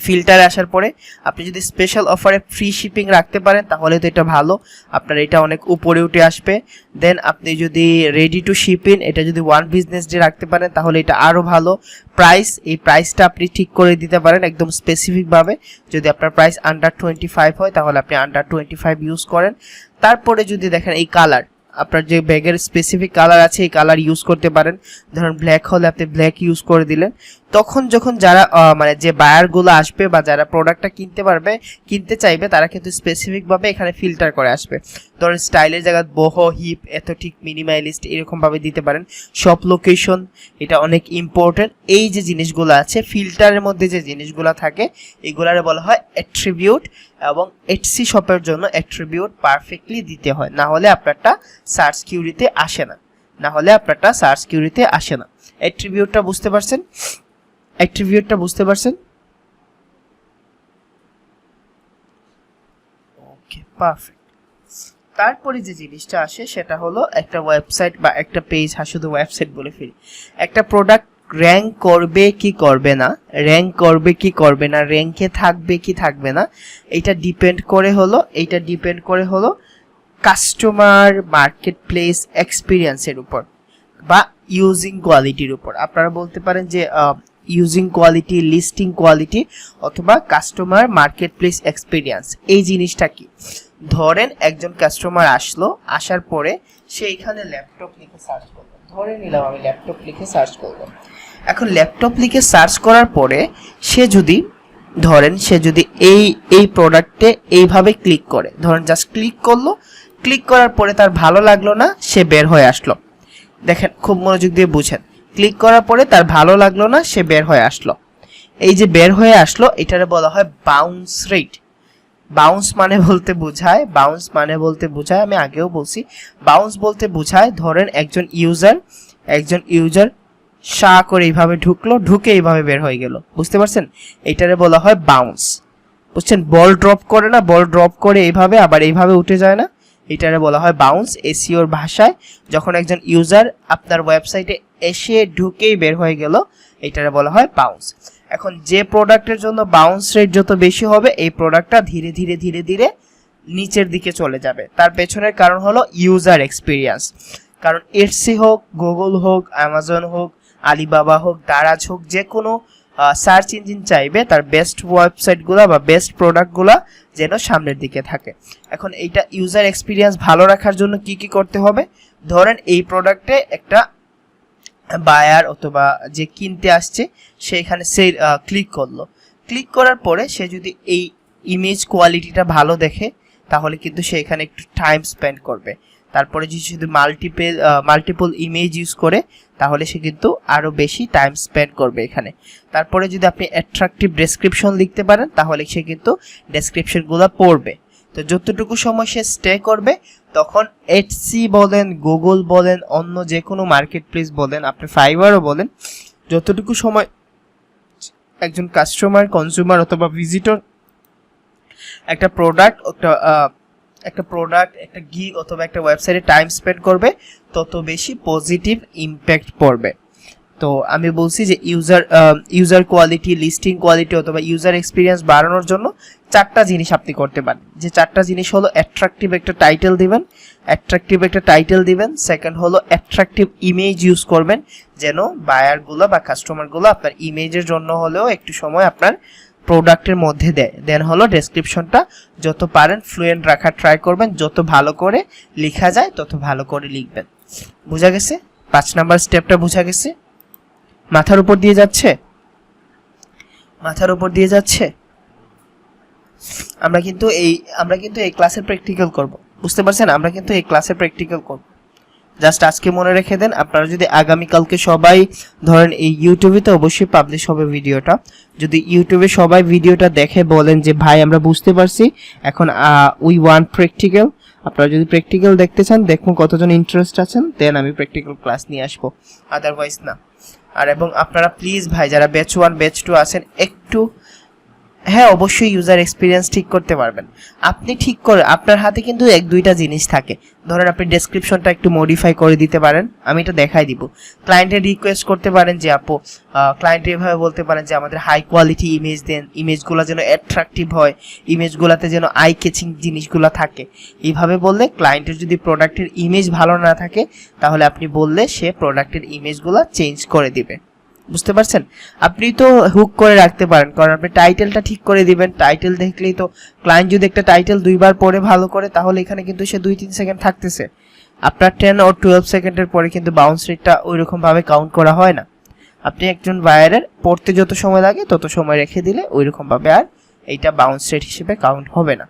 ফিল্টারে আসার পরে আপনি যদি স্পেশাল অফারে ফ্রি শিপিং রাখতে পারেন তাহলে তো এটা ভালো, আপনার এটা অনেক উপরে উঠে আসবে। দেন আপনি যদি রেডি টু শিপ ইন, এটা যদি 1 বিজনেস ডে রাখতে পারেন তাহলে এটা আরো ভালো। এই প্রাইসটা আপনি ঠিক করে দিতে পারেন একদম স্পেসিফিক ভাবে। যদি আপনার প্রাইস আন্ডার 25 হয় তাহলে আপনি আন্ডার 25 ইউজ করেন। তারপরে যদি দেখেন এই কালার, আপনার যে ব্যাগের স্পেসিফিক কালার আছে এই কালার ইউজ করতে পারেন। ধরুন ব্ল্যাক হলে আপনি ব্ল্যাক ইউজ করে দিলেন। তখন যখন যারা মানে যে বায়ারগুলো আসবে বা যারা প্রোডাক্টটা কিনতে চাইবে তারা কিন্তু স্পেসিফিক ভাবে এখানে ফিল্টার করে আসবে। ধরুন স্টাইলের জায়গায় বহো, হিপ, এথেটিক, মিনিমালিস্ট এরকম ভাবে দিতে পারেন। শপ লোকেশন, এটা অনেক ইম্পর্টেন্ট। এই যে জিনিসগুলো আছে ফিল্টারের মধ্যে যে জিনিসগুলো থাকে এগুলারে বলা হয় অ্যাট্রিবিউট, এবং এটসি শপের জন্য অ্যাট্রিবিউট পারফেক্টলি দিতে হয়, না হলে আপনারটা সার্চ কিউরিতে আসে না। অ্যাট্রিবিউটটা বুঝতে পারছেন? অ্যাট্রিবিউটটা বুঝতে পারছেন? ওকে, পারফেক্ট। তারপরে যে জিনিসটা আসে সেটা হলো একটা ওয়েবসাইট বা একটা পেজ, শুধু ওয়েবসাইট বলে ফেলি, একটা প্রোডাক্ট র্যাঙ্ক করবে কি করবে না, র্যাঙ্ক করবে কি করবে না, র্যাঙ্কে থাকবে কি থাকবে না, এটা ডিপেন্ড করে হলো কাস্টমার মার্কেট প্লেস এক্সপিরিয়েন্সের উপর বা ইউজিং কোয়ালিটির উপর। আপনারা বলতে পারেন যে ইউজিং কোয়ালিটি, লিস্টিং কোয়ালিটি অথবা কাস্টমার মার্কেট প্লেস এক্সপিরিয়েন্স। এই জিনিসটা কি? ধরেন একজন কাস্টমার আসলো, আসার পরে সে এখানে ল্যাপটপ লিখে সার্চ করলো, ধরে নিলাম আমি ল্যাপটপ লিখে সার্চ করলাম। এখন ল্যাপটপ লিখে সার্চ করার পরে সে যদি এই প্রোডাক্টে এইভাবে ক্লিক করে, ধরেন জাস্ট ক্লিক করলো, ক্লিক করার পরে তার ভালো লাগলো না, সে বের হয়ে আসলো। দেখেন, খুব মনোযোগ দিয়ে বুঝেন, ক্লিক করার পরে তার ভালো লাগলো না, সে বের হয়ে আসলো। এই যে বের হয়ে আসলো, এটারে বলা হয় বাউন্স রেট। বাউন্স মানে বলতে বোঝায় আমি আগেও বলছি, বাউন্স বলতে বোঝায় ধরেন একজন ইউজার করে এইভাবে ঢুকলো, ঢুকে এইভাবে বের হয়ে গেল, বুঝতে পারছেন? এটারে বলা হয় বাউন্স। বুঝছেন? বল ড্রপ করে না, বল ড্রপ করে এইভাবে আবার এইভাবে উঠে যায় না, এটারে বলা হয় বাউন্স। এসইওর ভাষায় যখন একজন ইউজার আপনার ওয়েবসাইটে এসে ঢুকেই বের হয়ে গেল, এটারে বলা হয় বাউন্স। এখন যে প্রোডাক্টের জন্য বাউন্স রেট যত বেশি হবে, এই প্রোডাক্টটা ধীরে ধীরে নিচের দিকে চলে যাবে। তার পেছনের কারণ হলো ইউজার এক্সপিরিয়েন্স। কারণ এটসি হোক, গুগল হোক, অ্যামাজন হোক, আলিবাবা হোক, দারাজ হোক, যে কোনো সার্চ ইঞ্জিন চাইবে তার বেস্ট ওয়েবসাইটগুলো বা বেস্ট প্রোডাক্টগুলো যেন সামনের দিকে থাকে। এখন এইটা ইউজার এক্সপিরিয়েন্স ভালো রাখার জন্য কি কি করতে হবে? ধরেন এই প্রোডাক্টে একটা বায়ার অথবা যে কিনতে আসছে সে এখানে ক্লিক করলো, ক্লিক করার পরে সে যদি এই ইমেজ কোয়ালিটিটা ভালো দেখে তাহলে কিন্তু সে এখানে একটু টাইম স্পেন্ড করবে। তারপরে যদি শুধু মাল্টিপল ইমেজ ইউজ করে তাহলে সে কিন্তু আরও বেশি টাইম স্পেন্ড করবে এখানে। তারপরে যদি আপনি অ্যাট্রাকটিভ ডেসক্রিপশন লিখতে পারেন তাহলে সে কিন্তু ডেসক্রিপশনগুলো পড়বে। তো যতটুকু সময় সে স্টে করবে তখন এটসি বলেন, গুগল বলেন, অন্য যে কোনো মার্কেট প্লেস বলেন, আপনি ফাইবারও বলেন, যতটুকু সময় একজন কাস্টমার, কনজিউমার অথবা ভিজিটর একটা প্রোডাক্ট, একটা গিগ অথবা একটা ওয়েবসাইটে টাইম স্পেন্ড করবে তত বেশি পজিটিভ ইম্প্যাক্ট পড়বে। তো আমি বলছি যে ইউজার কোয়ালিটি, লিস্টিং কোয়ালিটি অথবা ইউজার এক্সপিরিয়েন্স বাড়ানোর জন্য চারটা জিনিস আপনি করতে পারেন। যে চারটা জিনিস হলো অ্যাট্রাকটিভ একটা টাইটেল দিবেন, সেকেন্ড হলো অ্যাট্রাকটিভ ইমেজ ইউজ করবেন যেন বায়ারগুলো বা কাস্টমারগুলো আপনার ইমেজের জন্য হলেও একটু সময় আপনার প্রোডাক্টের মধ্যে দেয়। দেন হলো ডেসক্রিপশনটা যত পারেন ফ্লুয়েন্ট রাখার ট্রাই করবেন, যত ভালো করে লেখা যায় তত ভালো করে লিখবেন। বোঝা গেছে? 5 নাম্বার স্টেপটা বোঝা গেছে? মাথার উপর দিয়ে যাচ্ছে। আমরা কিন্তু এই ক্লাসের প্র্যাকটিক্যাল করব, বুঝতে পারছেন? আমরা কিন্তু এই ক্লাসের প্র্যাকটিক্যাল করব। জাস্ট আজকে মনে রেখে দেন। আপনারা যদি আগামীকালকে সবাই ধরেন এই ইউটিউবে তো অবশ্যই পাবলিশ হবে ভিডিওটা, যদি ইউটিউবে সবাই ভিডিওটা দেখে বলেন যে ভাই আমরা বুঝতে পারছি, এখন উই ওয়ান্ট প্র্যাকটিক্যাল, আপনারা যদি প্র্যাকটিক্যাল দেখতে চান দেখুন কতজন ইন্টারেস্ট আছেন, দেন আমি প্র্যাকটিক্যাল ক্লাস নিয়ে আসবো, আদারওয়াইজ না। আর এবং আপনারা প্লিজ ভাই যারা ব্যাচ 1 ব্যাচ 2 আছেন একটু, হ্যাঁ অবশ্যই ইউজার এক্সপিরিয়েন্স ঠিক করতে পারবেন আপনি, ঠিক করে আপনার হাতে কিন্তু 1-2টা জিনিস থাকে। ধরেন আপনি ডেসক্রিপশনটা একটু মডিফাই করে দিতে পারেন, আমি এটা দেখাই দিব। ক্লায়েন্টের রিকোয়েস্ট করতে পারেন যে আপু, ক্লায়েন্ট এভাবে বলতে পারেন যে আমাদের হাই কোয়ালিটি ইমেজ দেন, ইমেজগুলো যেন অ্যাট্রাকটিভ হয়, ইমেজগুলোতে যেন আই ক্যাচিং জিনিসগুলো থাকে। এইভাবে বললে ক্লায়েন্টের যদি প্রোডাক্টের ইমেজ ভালো না থাকে তাহলে আপনি বললে সে প্রোডাক্টের ইমেজগুলো চেঞ্জ করে দিবে। বুঝতে পারছেন? আপনি তো হুক করে রাখতে পারেন, কারণ আপনি টাইটেলটা ঠিক করে দিবেন। টাইটেল দেখলেই তো ক্লায়েন্ট যদি একটা টাইটেল 2বার পড়ে ভালো করে তাহলে এখানে কিন্তু সে 2-3 সেকেন্ড থাকতেছে। আপনার 10 or 12 সেকেন্ডের পরে কিন্তু বাউন্স রেটটা ওইরকম ভাবে কাউন্ট করা হয় না। আপনি একজন বায়ারের পড়তে যত সময় লাগে তত সময় রেখে দিলে ওইরকম ভাবে আর এইটা বাউন্স রেট হিসেবে কাউন্ট হবে না।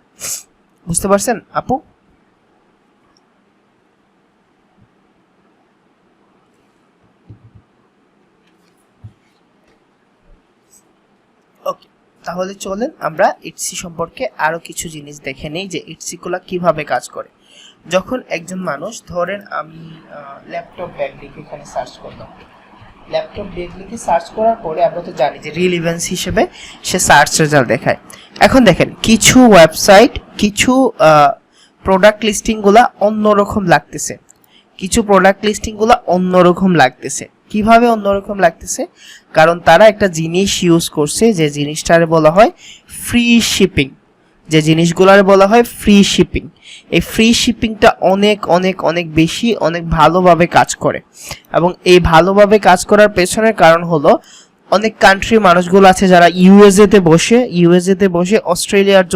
বুঝতে পারছেন আপু? ওকে, তাহলে চলেন আমরা ইটসি সম্পর্কে আরো কিছু জিনিস দেখে নেই যে ইটসিগুলো কিভাবে কাজ করে। যখন একজন মানুষ, ধরেন আমি ল্যাপটপ ব্যাগ লিখে এখানে সার্চ করলাম, ল্যাপটপ ডেট লিখে সার্চ করার পরে আমরা তো জানি যে রিলেভেন্স হিসেবে সে সার্চ রেজাল্ট দেখায়। এখন দেখেন কিছু ওয়েবসাইট কিছু প্রোডাক্ট লিস্টিংগুলো অন্যরকম লাগতেছে, কিছু প্রোডাক্ট লিস্টিংগুলো অন্যরকম লাগতেছে। কিভাবে অন্যরকম লাগতেছে? কারণ তারা একটা জিনিস ইউজ করছে যে জিনিসটার বলা হয় ফ্রি শিপিং, যে জিনিসগুলোর বলা হয় ফ্রি শিপিং। এই ফ্রি শিপিংটা অনেক অনেক অনেক বেশি অনেক ভালোভাবে কাজ করে, এবং এই ভালোভাবে কাজ করার পেছনের কারণ হলো অনেক কান্ট্রির মানুষগুলো আছে যারা ইউএসএতে বসে অস্ট্রেলিয়ার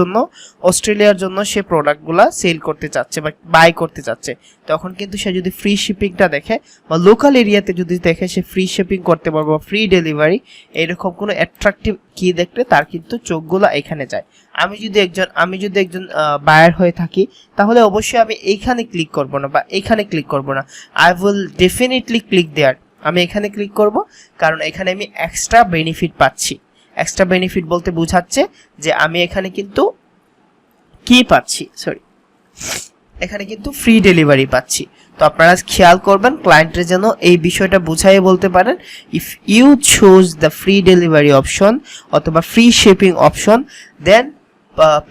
জন্য সে প্রোডাক্টগুলো সেল করতে চাচ্ছে বা বাই করতে চাচ্ছে। তখন কিন্তু সে যদি ফ্রি শিপিংটা দেখে বা লোকাল এরিয়াতে যদি দেখে সে ফ্রি শিপিং করতে পারবে বা ফ্রি ডেলিভারি, এরকম কোনো অ্যাট্রাকটিভ কি দেখলে তার কিন্তু চোখগুলো এখানে যায়। আমি যদি একজন বায়ার হয়ে থাকি তাহলে অবশ্যই আমি এইখানে ক্লিক করব না বা এইখানে ক্লিক করব না, আই উইল ডেফিনেটলি ক্লিক দেয়ার। আমি এখানে ক্লিক করব কারণ এখানে আমি এক্সট্রা বেনিফিট পাচ্ছি। এক্সট্রা বেনিফিট বলতে বোঝাচ্ছে যে আমি এখানে কিন্তু কি পাচ্ছি, এখানে কিন্তু ফ্রি ডেলিভারি পাচ্ছি। তো আপনারা খেয়াল করবেন ক্লায়েন্টের যেন এই বিষয়টা বুঝাই বলতে পারেন, if you choose the free delivery option অথবা free shipping option, then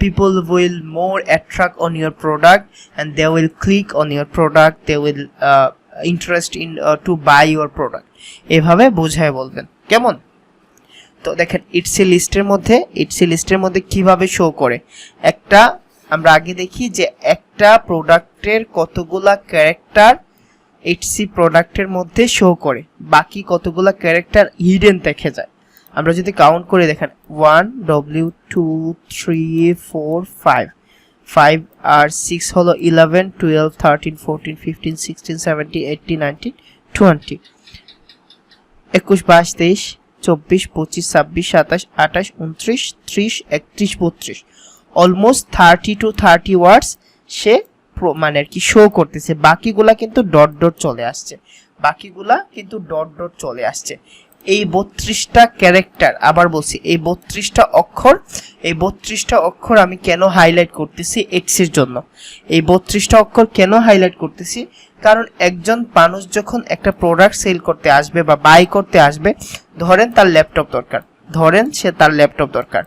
people will more attract on your product and they will click on your product, they will interest in to buy your product। এভাবে বোঝায় বলবেন, কেমন? তো দেখেন ইটসি লিস্টের মধ্যে কিভাবে শো করে, একটা আমরা আগে দেখি যে একটা প্রোডাক্টের কতগুলা ক্যারেক্টার ইটসি প্রোডাক্টের মধ্যে শো করে, বাকি কতগুলা ক্যারেক্টার হিডেন দেখে যায়। আমরা যদি কাউন্ট করে দেখেন 1 W 2 3 4 5 আর 6 হলো 11 12 13 14 15 16 17 18 19 20 21 22 23 24 25 26 27 28 29 30 31 32 অলমোস্ট 30 to 30 ওয়ার্ডস সে মানে আর কি শো করতেছে। বাকিগুলা কিন্তু ডট ডট চলে আসছে। এই 32টা ক্যারেক্টার, আবার বলছি এই 32টা অক্ষর আমি কেন হাইলাইট করতেছি এক্সের জন্য। এই 32টা অক্ষর কেন হাইলাইট করতেছি? কারণ একজন মানুষ যখন একটা প্রোডাক্ট সেল করতে আসবে বা বাই করতে আসবে, ধরেন তার ল্যাপটপ দরকার,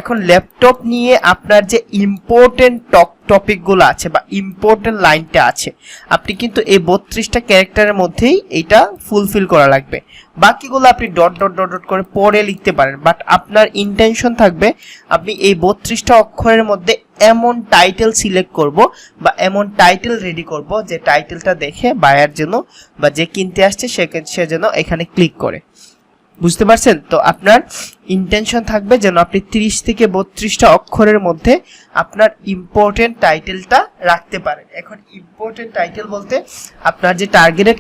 এখন ল্যাপটপ নিয়ে আপনার যে ইম্পর্টেন্ট টপিকগুলো আছে বা ইম্পর্টেন্ট লাইনটা আছে, আপনি কিন্তু এই 32টা ক্যারেক্টারের মধ্যেই এটা ফুলফিল করা লাগবে। বাকিগুলো আপনি ডট ডট ডট ডট করে পরে লিখতে পারেন, বাট আপনার ইন্টেনশন থাকবে আপনি এই 32টা অক্ষরের মধ্যে এমন টাইটেল সিলেক্ট করব বা এমন টাইটেল রেডি করব যে টাইটেলটা দেখে বায়ার জন্য বা যে কিনতে আসছে সে যেন এখানে ক্লিক করে। বুঝতে পারছেন? তো আপনার ইন্টেনশন থাকবে যেন আপনি 30 থেকে 32টা অক্ষরের মধ্যে আপনার ইম্পর্টেন্ট টাইটেলটা রাখতে পারেন। এখন ইম্পর্টেন্ট টাইটেল বলতে আপনার যে টার্গেটেড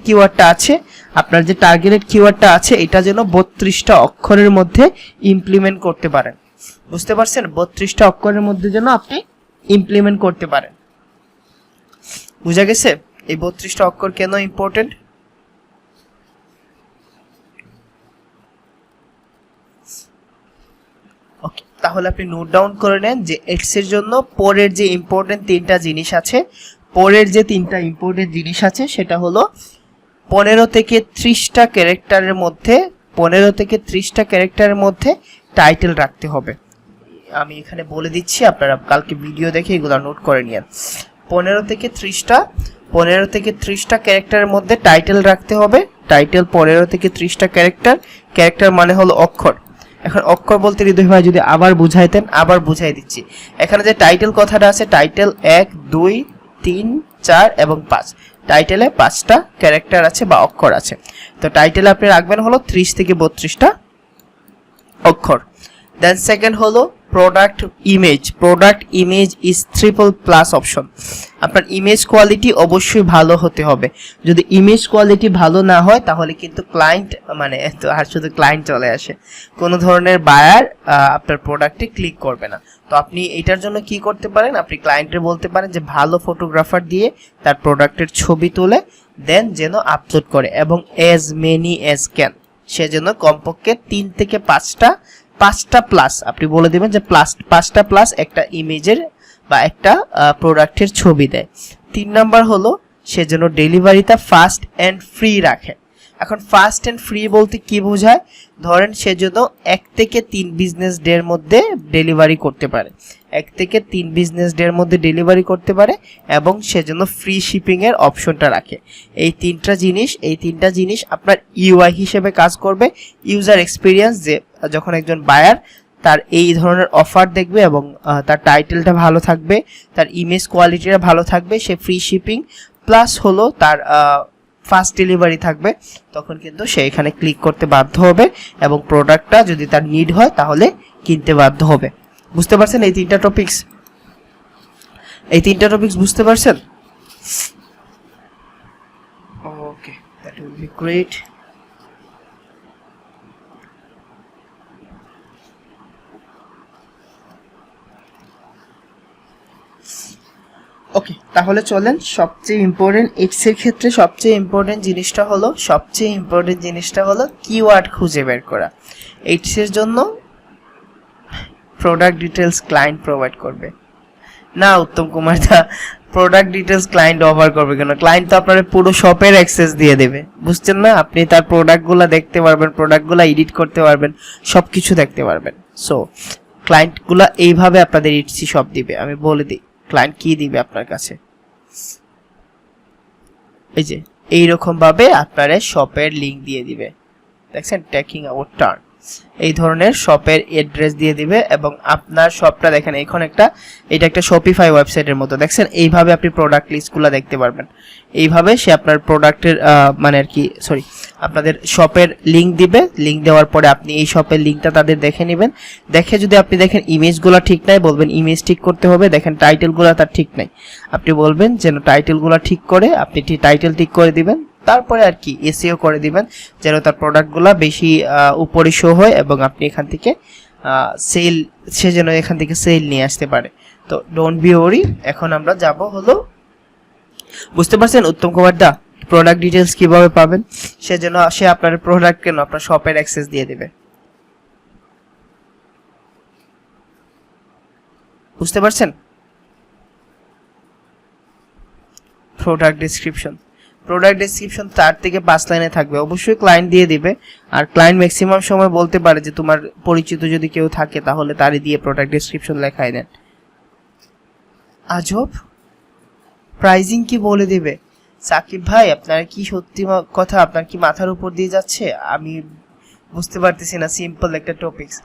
কিওয়ার্ডটা আছে এটা যেন 32টা অক্ষরের মধ্যে ইমপ্লিমেন্ট করতে পারেন। বুঝতে পারছেন? 32টা অক্ষরের মধ্যে যেন আপনি ইমপ্লিমেন্ট করতে পারেন। বুঝা গেছে এই 32টা অক্ষর কেন ইম্পর্টেন্ট? ওকে, তাহলে আপনি নোট ডাউন করে নেন যে এক্স এর জন্য পরের যে ইম্পর্টেন্ট তিনটা জিনিস আছে, সেটা হলো 15 থেকে 30টা ক্যারেক্টারের মধ্যে টাইটেল রাখতে হবে। আমি এখানে বলে দিচ্ছি, আপনারা কালকে ভিডিও দেখে এগুলো নোট করে নিন। 15 থেকে 30টা ক্যারেক্টারের মধ্যে টাইটেল রাখতে হবে। টাইটেল 15 থেকে 30টা ক্যারেক্টার মানে হলো অক্ষর। এখন অক্ষর বলতে হৃদয় ভাই যদি আবার বুঝাইতেন, আবার বুঝাই দিচ্ছি। এখানে যে টাইটেল কথাটা আছে, টাইটেল 1 2 3 4 এবং 5, টাইটেলে 5টা ক্যারেক্টার আছে বা অক্ষর আছে। তো টাইটেলে আপনি রাখবেন হলো 30 থেকে 32টা অক্ষর। দেন সেকেন্ড হলো product image is triple+ option. আপনার ইমেজ কোয়ালিটি অবশ্যই ভালো হতে হবে। যদি ইমেজ কোয়ালিটি ভালো না হয় তাহলে কিন্তু ক্লায়েন্ট আর শুধু ক্লায়েন্ট চলে আসে, কোনো ধরনের বায়ার আপনার প্রোডাক্টে ক্লিক করবে না। তো আপনি এটার জন্য কি করতে পারেন, আপনি ক্লায়েন্টের বলতে পারেন যে ভালো ফটোগ্রাফার দিয়ে তার প্রোডাক্টের ছবি তুলে দেন যেন আপলোড করে, এবং অ্যাজ মেনি অ্যাজ ক্যান, সে যেন কমপক্ষে 3 থেকে 5টা প্লাস আপনি বলে দেবেন যে 5টা প্লাস একটা ইমেজের বা একটা প্রোডাক্টের ছবি দেয়। 3 নাম্বার হলো সে যেন ডেলিভারিটা ফাস্ট অ্যান্ড ফ্রি রাখে। এখন ফাস্ট অ্যান্ড ফ্রি বলতে কি বোঝায়? ধরেন সে যদি 1 থেকে 3 বিজনেস ডে এর মধ্যে ডেলিভারি করতে পারে, 1 থেকে 3 বিজনেস ডে এর মধ্যে ডেলিভারি করতে পারে এবং সেজন্য ফ্রি শিপিং এর অপশনটা রাখে। এই তিনটা জিনিস আপনার ইউআই হিসেবে কাজ করবে, ইউজার এক্সপিরিয়েন্স, যে যখন একজন বায়ার তার এই ধরনের অফার দেখবে এবং তার টাইটেলটা ভালো থাকবে, তার ইমেজ কোয়ালিটিটা ভালো থাকবে, সে ফ্রি শিপিং প্লাস হলো তার ফাস্ট ডেলিভারি থাকবে, তখন কিন্তু সে এখানে ক্লিক করতে বাধ্য হবে এবং প্রোডাক্টটা যদি তার নিড হয় তাহলে কিনতে বাধ্য হবে। বুঝতে পারছেন এই তিনটা টপিকস বুঝতে পারছেন? ওকে, দ্যাট উইল বি গ্রেট। ওকে, তাহলে চলেন সবচেয়ে ইম্পর্টেন্ট এক্স এর ক্ষেত্রে সবচেয়ে ইম্পর্টেন্ট জিনিসটা হলো কিওয়ার্ড খুঁজে বের করা। এক্স এর জন্য প্রোডাক্ট ডিটেলস ক্লায়েন্ট প্রোভাইড করবে না উত্তম কুমার দা, প্রোডাক্ট ডিটেলস ক্লায়েন্ট অফার করবে কেন? ক্লায়েন্ট তো আপনার পুরো শপের অ্যাক্সেস দিয়ে দেবে, বুঝছেন না? আপনি তার প্রোডাক্টগুলো দেখতে পারবেন, প্রোডাক্টগুলো এডিট করতে পারবেন, সবকিছু দেখতে পারবেন। সো ক্লায়েন্টগুলো এইভাবে আপনাদের ইটসি শপ দিবে। আমি বলে দিই ক্লায়েন্ট কি দিবে আপনার কাছে, এই যে এইরকম ভাবে আপনার শপের লিংক দিয়ে দিবে, দেখছেন, টেকিং আওয়ার টার্ন, এই ধরনের শপের অ্যাড্রেস দিয়ে দিবে এবং আপনার শপটা দেখেন এখন এটা একটা শপিফাই ওয়েবসাইটের মতো, দেখছেন, এইভাবে আপনি প্রোডাক্ট লিস্টগুলো দেখতে পারবেন। এইভাবে সে আপনার প্রোডাক্টের মানে আর কি আপনাদের শপের লিংক দিবে, লিংক দেওয়ার পরে আপনি এই শপের লিংকটা তাদের দেখে নেবেন, দেখে যদি আপনি দেখেন ইমেজগুলো ঠিক নাই, বলবেন ইমেজ ঠিক করতে হবে, দেখেন টাইটেলগুলো তার ঠিক নাই, আপনি বলবেন যেন টাইটেলগুলো ঠিক করে আপনি টাইটেল ঠিক করে দিবেন, তারপরে আর কি এসইও করে দিবেন যেন তার প্রোডাক্টগুলো বেশি উপরে শো হয় এবং আপনি এখান থেকে সেল নিয়ে আসতে পারে। তো ডোন্ট বি ওরি। এখন আমরা যাব হলো, বুঝতে পারছেন উত্তম কুমার দা প্রোডাক্ট ডিটেলস কিভাবে পাবেন? সেজন্য সে আপনার প্রোডাক্ট কেন আপনার শপের অ্যাক্সেস দিয়ে দেবে, বুঝতে পারছেন? প্রোডাক্ট ডেসক্রিপশন 4 থেকে 5 লাইনে থাকবে, অবশ্যই ক্লায়েন্ট দিয়ে দিবে। আর ক্লায়েন্ট ম্যাক্সিমাম সময় বলতে পারে যে তোমার পরিচিত যদি কেউ থাকে তাহলে তারই দিয়ে প্রোডাক্ট ডেসক্রিপশন লেখাই দেন। আজব, প্রাইজিং কি বলে দেবে? সাকিব ভাই আপনার কি সত্যি কথা, আপনার কি মাথার উপর দিয়ে যাচ্ছে? আমি বুঝতে পারতেছি না। সিম্পল একটা টপিকস,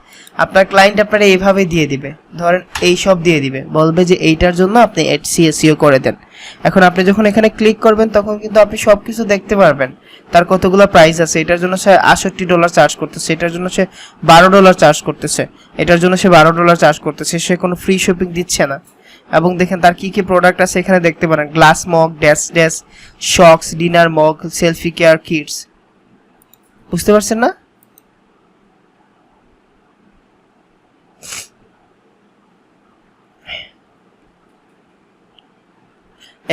আপনার ক্লায়েন্ট আপনারা এইভাবে দিয়ে দিবে, ধরেন এই সব দিয়ে দিবে, বলবে যে এইটার জন্য আপনি এসইও করে দেন। এখন আপনি যখন এখানে ক্লিক করবেন তখন কিন্তু আপনি সবকিছু দেখতে পারবেন, তার কতগুলো প্রাইস আছে। এটার জন্য সে $68 চার্জ করতেছে, এটার জন্য সে $12 চার্জ করতেছে, এটার জন্য সে $12 চার্জ করতেছে, সে কোনো ফ্রি শপিং দিচ্ছে না। এবং দেখেন তার কি কি প্রোডাক্ট আছে এখানে দেখতে পারেন, glass mug, dash socks, dinner mug, selfie care kits. বুঝতে পারছেন না?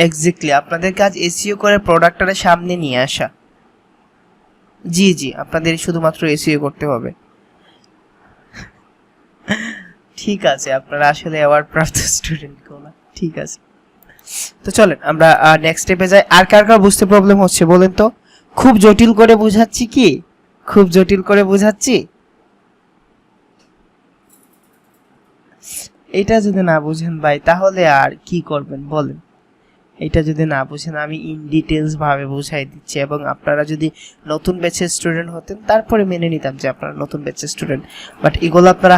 এক্স্যাক্টলি, আপনাদের কাজ এসইও করে প্রোডাক্টটার সামনে নিয়ে আসা। জি আপনাদের শুধুমাত্র এসইও করতে হবে। ঠিক আছে, আপনারা আসলে অ্যাওয়ার্ড প্রাপ্ত স্টুডেন্ট কোলা, ঠিক আছে। তো চলেন আমরা নেক্সট স্টেপে যাই। আর কার বুঝতে প্রবলেম হচ্ছে বলেন তো? খুব জটিল করে বোঝাচ্ছি কি? খুব জটিল করে বোঝাচ্ছি? এটা যদি না বুঝেন ভাই তাহলে আর কি করবেন বলেন? এটা যদি না বুঝেন আমি ইন ডিটেলস ভাবে বুঝাই দিচ্ছি, এবং আপনারা যদি নতুন ব্যাচের স্টুডেন্ট হতেন তারপরে মেনে নিতাম যে আপনারা নতুন ব্যাচের স্টুডেন্ট, বাট এগুলো আপনারা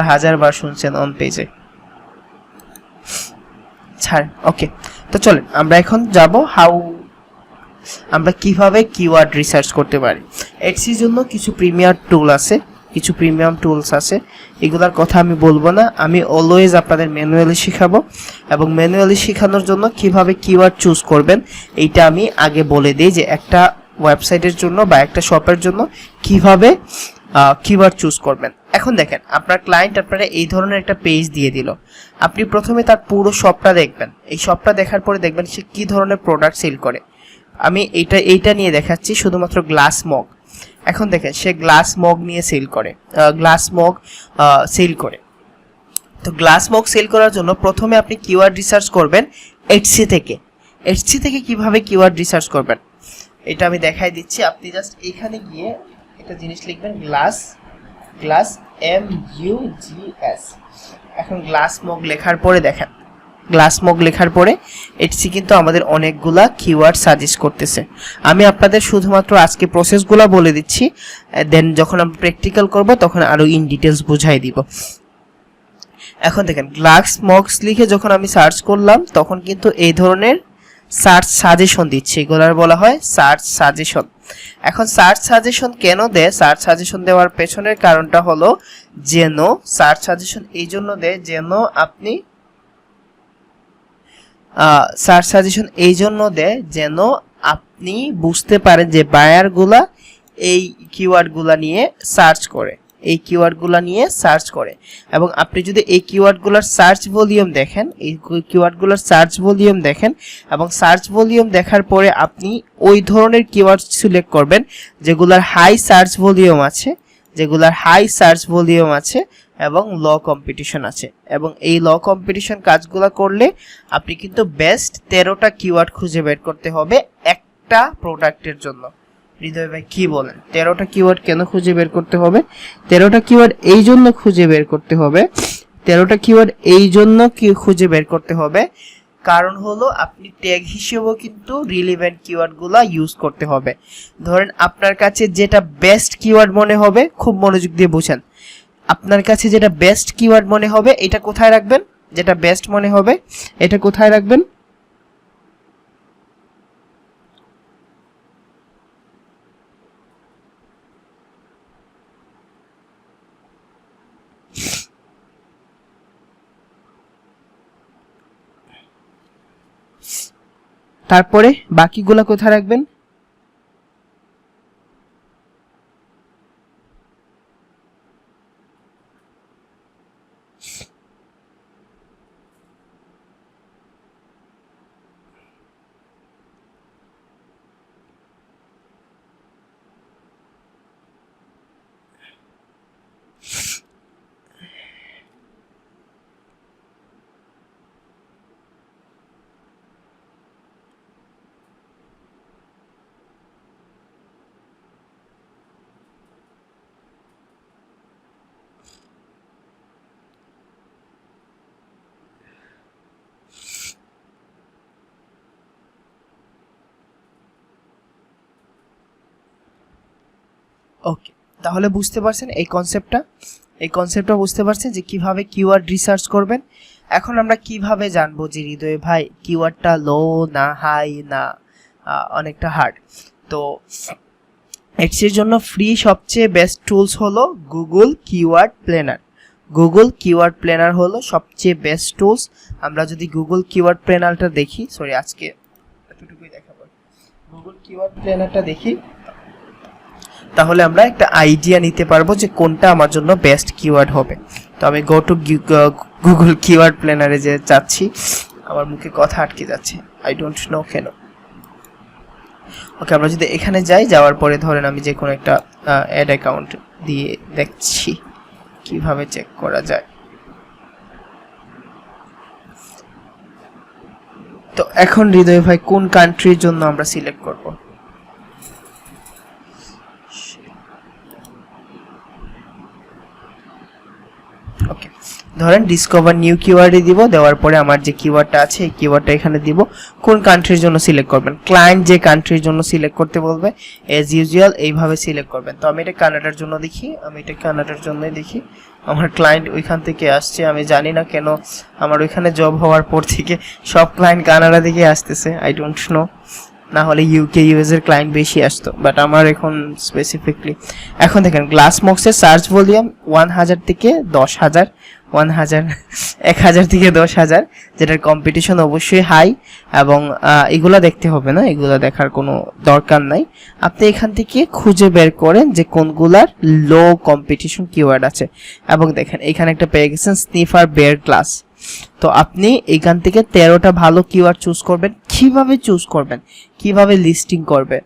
হাজার বার শুনছেন অন পেজে। ছাড়, ওকে। তো চলেন আমরা এখন যাব আমরা কিভাবে কিওয়ার্ড রিসার্চ করতে পারি। এটসির জন্য কিছু প্রিমিয়াম টুলস আছে, এগুলোর কথা আমি বলবো না, আমি অলওয়েজ আপনাদের ম্যানুয়ালি শেখাবো, এবং ম্যানুয়ালি শেখানোর জন্য কিভাবে কিওয়ার্ড চুজ করবেন এইটা আমি আগে বলে দিই, যে একটা ওয়েবসাইটের জন্য বা একটা শপের জন্য কিভাবে কিওয়ার্ড চুজ করবেন। এখন দেখেন আপনার ক্লায়েন্ট আপনারা এই ধরনের একটা পেজ দিয়ে দিল, আপনি প্রথমে তার পুরো শপটা দেখবেন, এই শপটা দেখার পরে দেখবেন সে কি ধরনের প্রোডাক্ট সেল করে। আমি এইটা নিয়ে দেখাচ্ছি, শুধুমাত্র গ্লাস মগ। এখন দেখেন সে গ্লাস মগ নিয়ে সেল করে, তো গ্লাস মগ সেল করার জন্য প্রথমে আপনি কিওয়ার্ড রিসার্চ করবেন এটসি থেকে। কিভাবে কিওয়ার্ড রিসার্চ করবেন? এটা আমি দেখাই দিচ্ছি, আপনি জাস্ট এখানে গিয়ে একটা জিনিস লিখবেন, গ্লাস MUGS। এখন গ্লাস মগ লেখার পরে দেখেন, গ্লাস মগ লেখার পরে এটসি কিন্তু আমাদের অনেকগুলা কিওয়ার্ড সাজেস্ট করতেছে। আমি আপনাদের শুধুমাত্র আজকে প্রসেসগুলো বলে দিচ্ছি, দেন যখন আমরা প্র্যাকটিক্যাল করব তখন আরো ইন ডিটেলস বুঝাই দিব। এখন দেখেন গ্লাস মগস লিখে যখন আমি সার্চ করলাম তখন কিন্তু এই ধরনের সার্চ সাজেশন দিচ্ছে, এগুলার বলা হয় সার্চ সাজেশন। এখন সার্চ সাজেশন কেন দেয়? সার্চ সাজেশন দেওয়ার পেছনের কারণটা হলো যেন সার্চ সাজেশন এই জন্য দেয় যেন আপনি সার্চ সাজেশন এই জন্য দেয় যেন আপনি বুঝতে পারেন যে বায়ারগুলা এই কিওয়ার্ডগুলা নিয়ে সার্চ করে, এই কিওয়ার্ডগুলা নিয়ে সার্চ করে। এবং আপনি যদি এই কিওয়ার্ডগুলোর সার্চ ভলিউম দেখেন, এই কিওয়ার্ডগুলোর সার্চ ভলিউম দেখেন এবং সার্চ ভলিউম দেখার পরে আপনি ওই ধরনের কিওয়ার্ড সিলেক্ট করবেন যেগুলোর হাই সার্চ ভলিউম আছে, যেগুলোর হাই সার্চ ভলিউম আছে এবং ল কম্পিটিশন আছে। এবং এই ল কম্পিটিশন কাজগুলো করলে আপনি কিন্তু বেস্ট 13টা কিওয়ার্ড খুঁজে বের করতে হবে একটা প্রোডাক্টের জন্য। হৃদয় ভাই কি বলেন, 13টা কিওয়ার্ড কেন খুঁজে বের করতে হবে? 13টা কিওয়ার্ড এই জন্য খুঁজে বের করতে হবে, 13টা কিওয়ার্ড এই জন্য খুঁজে বের করতে হবে কারণ হলো আপনি ট্যাগ হিসেবেও কিন্তু রিলেভেন্ট কিওয়ার্ডগুলো ইউজ করতে হবে। ধরেন আপনার কাছে যেটা বেস্ট কিওয়ার্ড মনে হবে, খুব মনোযোগ দিয়ে বুঝেন, আপনার কাছে যেটা বেস্ট কিওয়ার্ড মনে হবে এটা কোথায় রাখবেন? যেটা বেস্ট মনে হবে এটা কোথায় রাখবেন? তারপরে বাকিগুলা কোথায় রাখবেন? ওকে, তাহলে বুঝতে পারছেন এই কনসেপ্টটা বুঝতে পারছেন যে কিভাবে কিওয়ার্ড রিসার্চ করবেন। এখন আমরা কিভাবে জানবো যে হৃদয় ভাই কিওয়ার্ডটা লো না হাই না অনেকটা হার্ড? তো এর জন্য ফ্রি সবচেয়ে বেস্ট টুলস হলো Google keyword planner. Google keyword planner হলো সবচেয়ে বেস্ট টুলস। আমরা যদি গুগল কিওয়ার্ড প্ল্যানারটা দেখি, সরি আজকে এতটুকুই দেখাবো, গুগল কিওয়ার্ড প্ল্যানারটা দেখি তাহলে আমরা একটা আইডিয়া নিতে পারবো যে কোনটা আমার জন্য বেস্ট কিওয়ার্ড হবে। তো আমি গো টু গুগল কিওয়ার্ড প্ল্যানারে যে যাচ্ছি, আমার মুখে কথা আটকে যাচ্ছে, আই ডোন্ট নো কেন। ওকে, আমরা যদি এখানে যাই, যাওয়ার পরে ধরেন আমি যে কোনো একটা অ্যাড অ্যাকাউন্ট দিয়ে দেখছি কিভাবে চেক করা যায়। তো এখন হৃদয় ভাই কোন কান্ট্রির জন্য আমরা সিলেক্ট করব? ওকে, ধরেন ডিসকভার নিউ কিওয়ার্ডে দিব, দেওয়ার পরে আমার যে কিওয়ার্ডটা আছে এই কিওয়ার্ডটা এখানে দিব। কোন কান্ট্রির জন্য সিলেক্ট করবেন? ক্লায়েন্ট যে কান্ট্রির জন্য সিলেক্ট করতে বলবে এজ ইউজুয়াল এইভাবে সিলেক্ট করবেন। তো আমি এটা কানাডার জন্য দেখি, আমি এটা কানাডার জন্যই দেখি। আমার ক্লায়েন্ট ওইখান থেকে আসছে, আমি জানি না কেন আমার ওইখানে জব হওয়ার পর থেকে সব ক্লায়েন্ট কানাডা থেকে আসতেছে, আই ডোন্ট নো। না হলে ইউকে ইউএস এর ক্লায়েন্ট বেশি আসতো, বাট আমার এখন স্পেসিফিকলি। এখন দেখেন গ্লাস মক্সের সার্চ ভলিউম 1000 থেকে 10000, 1000 থেকে 10000, যেটার কম্পিটিশন অবশ্যই হাই। এবং এগুলা দেখতে হবে না, এগুলা দেখার কোনো দরকার নাই। আপনি এখান থেকে খুঁজে বের করেন যে কোনগুলার লো কম্পিটিশন কিওয়ার্ড আছে। এবং দেখেন এখানে একটা পেয়ে গেছেন স্নিফার বেয়ার ক্লাস। তো আপনি এখান থেকে 13টা ভালো কিওয়ার্ড চুজ করবেন। কিভাবে চুজ করবেন, কিভাবে লিস্টিং করবেন,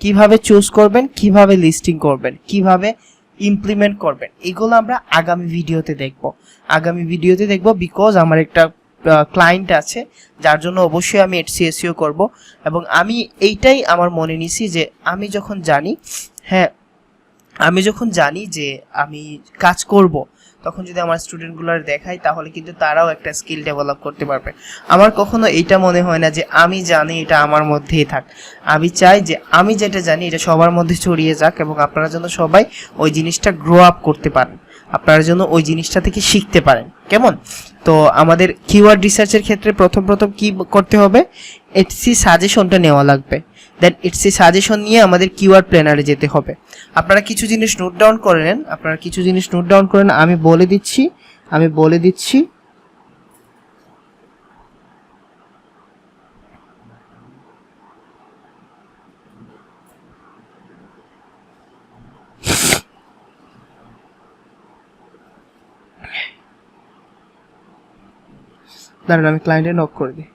কিভাবে চুজ করবেন, কিভাবে লিস্টিং করবেন, কিভাবে ইমপ্লিমেন্ট করবেন, এগুলো আমরা আগামী ভিডিওতে দেখব। বিকজ আমার একটা ক্লায়েন্ট আছে যার জন্য অবশ্যই আমি এসইও করব। এবং আমি এইটাই আমার মনে নিছি যে আমি যখন জানি যে আমি কাজ করব, তখন যদি আমার স্টুডেন্টগুলোর দেখাই তাহলে কিন্তু তারাও একটা স্কিল ডেভেলপ করতে পারবে। আমার কখনো এইটা মনে হয় না যে আমি জানি এটা আমার মধ্যেই থাক, আমি চাই যে আমি যেটা জানি এটা সবার মধ্যে ছড়িয়ে যাক এবং আপনারা যেন সবাই ওই জিনিসটা গ্রো আপ করতে পারেন, আপনারা যেন ওই জিনিসটা থেকে শিখতে পারেন। কেমন? তো আমাদের কিওয়ার্ড রিসার্চের ক্ষেত্রে প্রথম কি করতে হবে, এটসি সাজেশনটা নেওয়া লাগবে। দেন এটসি সাজেশন নিয়ে আমাদের কিওয়ার্ড প্ল্যানারে যেতে হবে। আপনারা কিছু জিনিস নোট ডাউন করে নেন, আমি বলে দিচ্ছি। দাঁড়ান আমি ক্লায়েন্টে নক করে দিই।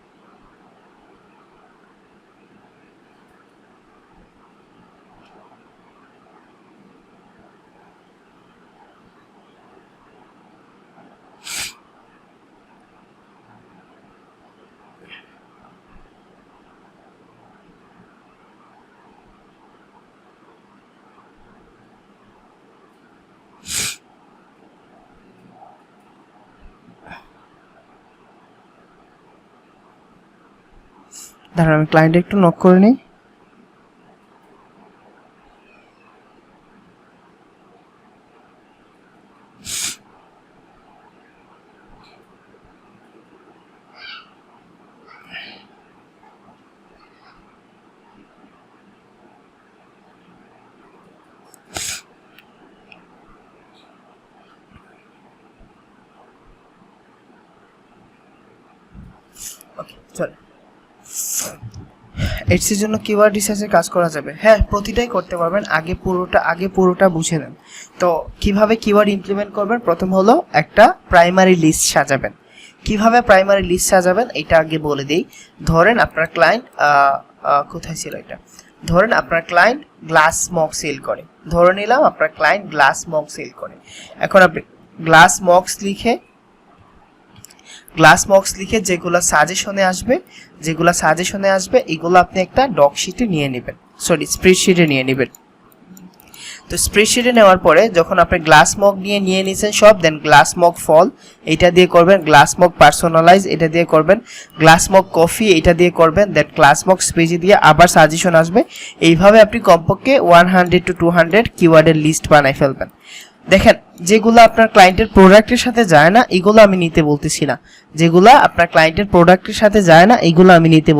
দাঁড়ান আমি ক্লায়েন্টে একটু নক করে নিই। ওকে চলো, এর জন্য কিওয়ার্ড রিসার্চের কাজ করা যাবে। হ্যাঁ, প্রতিটাই করতে পারবেন, আগে পুরোটা বুঝে নেন। তো কিভাবে কিওয়ার্ড ইমপ্লিমেন্ট করবেন, প্রথম হলো একটা প্রাইমারি লিস্ট সাজাবেন। কিভাবে প্রাইমারি লিস্ট সাজাবেন এটা আগে বলে দিই। ধরেন আপনার ক্লায়েন্ট কোথায় ছিল এটা, ধরেন আপনার ক্লায়েন্ট গ্লাস মগ সেল করে, ধরে নিলাম আপনার ক্লায়েন্ট গ্লাস মগ সেল করে। এখন আপনি গ্লাস মগস লিখে যেগুলো সাজেশনে আসবে এগুলো আপনি একটা ডকশিটে নিয়ে নেবেন, স্প্রেডশিটে নিয়ে নেবেন। তো স্প্রেডশিটে নেওয়ার পরে যখন আপনি গ্লাস মগ নিয়ে নিয়েছেন সব, দেন গ্লাস মগ ফল এটা দিয়ে করবেন, গ্লাস মগ পার্সোনালাইজ এটা দিয়ে করবেন, গ্লাস মগ কফি এটা দিয়ে করবেন, দেন গ্লাস মগ স্পেজে দিয়ে আবার সাজেশন আসবে। এইভাবে আপনি কমপক্ষে 100 to 200 কিওয়ার্ডের লিস্ট বানাই ফেলবেন। দেখেন, যেগুলো আপনার ক্লায়েন্টের প্রোডাক্টের সাথে যায় না এগুলো আমি নিতে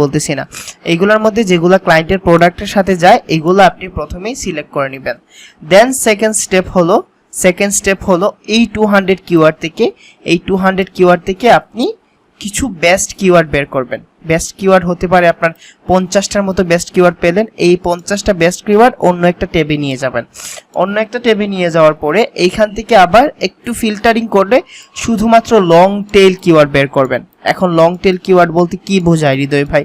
বলতেছি না, এগুলোর মধ্যে যেগুলো ক্লায়েন্টের প্রোডাক্টের সাথে যায় এগুলো আপনি প্রথমেই সিলেক্ট করে নেবেন। দেন সেকেন্ড স্টেপ হলো এই 200 কিওয়ার্ড থেকে আপনি কিছু বেস্ট কিওয়ার্ড বের করবেন। বেস্ট কিওয়ার্ড হতে পারে আপনার 50টার মতো বেস্ট কিওয়ার্ড পেলেন, এই 50টা বেস্ট কিওয়ার্ড অন্য একটা ট্যাবে নিয়ে যাবেন। যাওয়ার পরে এইখান থেকে আবার একটু ফিল্টারিং করলে শুধুমাত্র লং টেল কিওয়ার্ড বের করবেন। এখন লং টেল কিওয়ার্ড বলতে কি বোঝায় হৃদয় ভাই?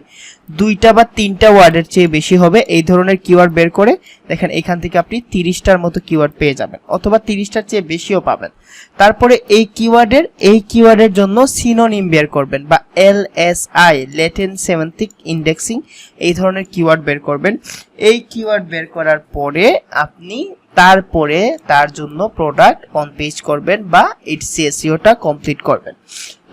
2টা বা 3টা ওয়ার্ডের চেয়ে বেশি হবে এই ধরনের কিওয়ার্ড বের করে দেখেন এখান থেকে আপনি 30টার মতো কিওয়ার্ড পেয়ে যাবেন, অথবা 30টার চেয়ে বেশিও পাবেন। তারপরে এই কিওয়ার্ডের জন্য সিনোনিম বের করবেন বা LSI লেটেন্ট সেমান্টিক ইন্ডেক্সিং এই ধরনের কিওয়ার্ড বের করবেন। এই কিওয়ার্ড বের করার পরে আপনি তারপরে তার জন্য প্রোডাক্ট অন পেজ করবেন বা ইটস এসইওটা কমপ্লিট করবেন।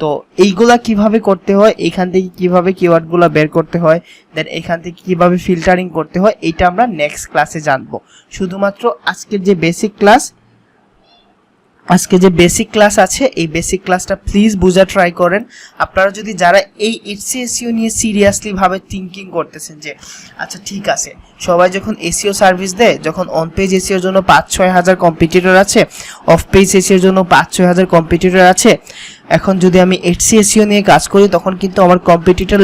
তো এইগুলা কিভাবে করতে হয়, এখান থেকে কিভাবে কিওয়ার্ডগুলো বের করতে হয়, দেন এখান থেকে কিভাবে ফিল্টারিং করতে হয়, এটা আমরা নেক্সট ক্লাসে জানবো। শুধুমাত্র আজকের যে বেসিক ক্লাস আছে এই বেসিক ক্লাসটা প্লিজ বোঝা ট্রাই করেন। আপনারা যদি যারা এই এসইও নিয়ে সিরিয়াসলি ভাবে থিঙ্কিং করতেছেন যে আচ্ছা ঠিক আছে, সবাই যখন এসইও সার্ভিস দেয়, যখন অন পেজ এসইওর জন্য 5-6 হাজার কম্পিটিটর আছে, অফ পেজ এসইওর জন্য 5-6 হাজার কম্পিটিটর আছে, এখন যদি আমি এসইও নিয়ে কাজ করি তখন কিন্তু আমার কম্পিটিটর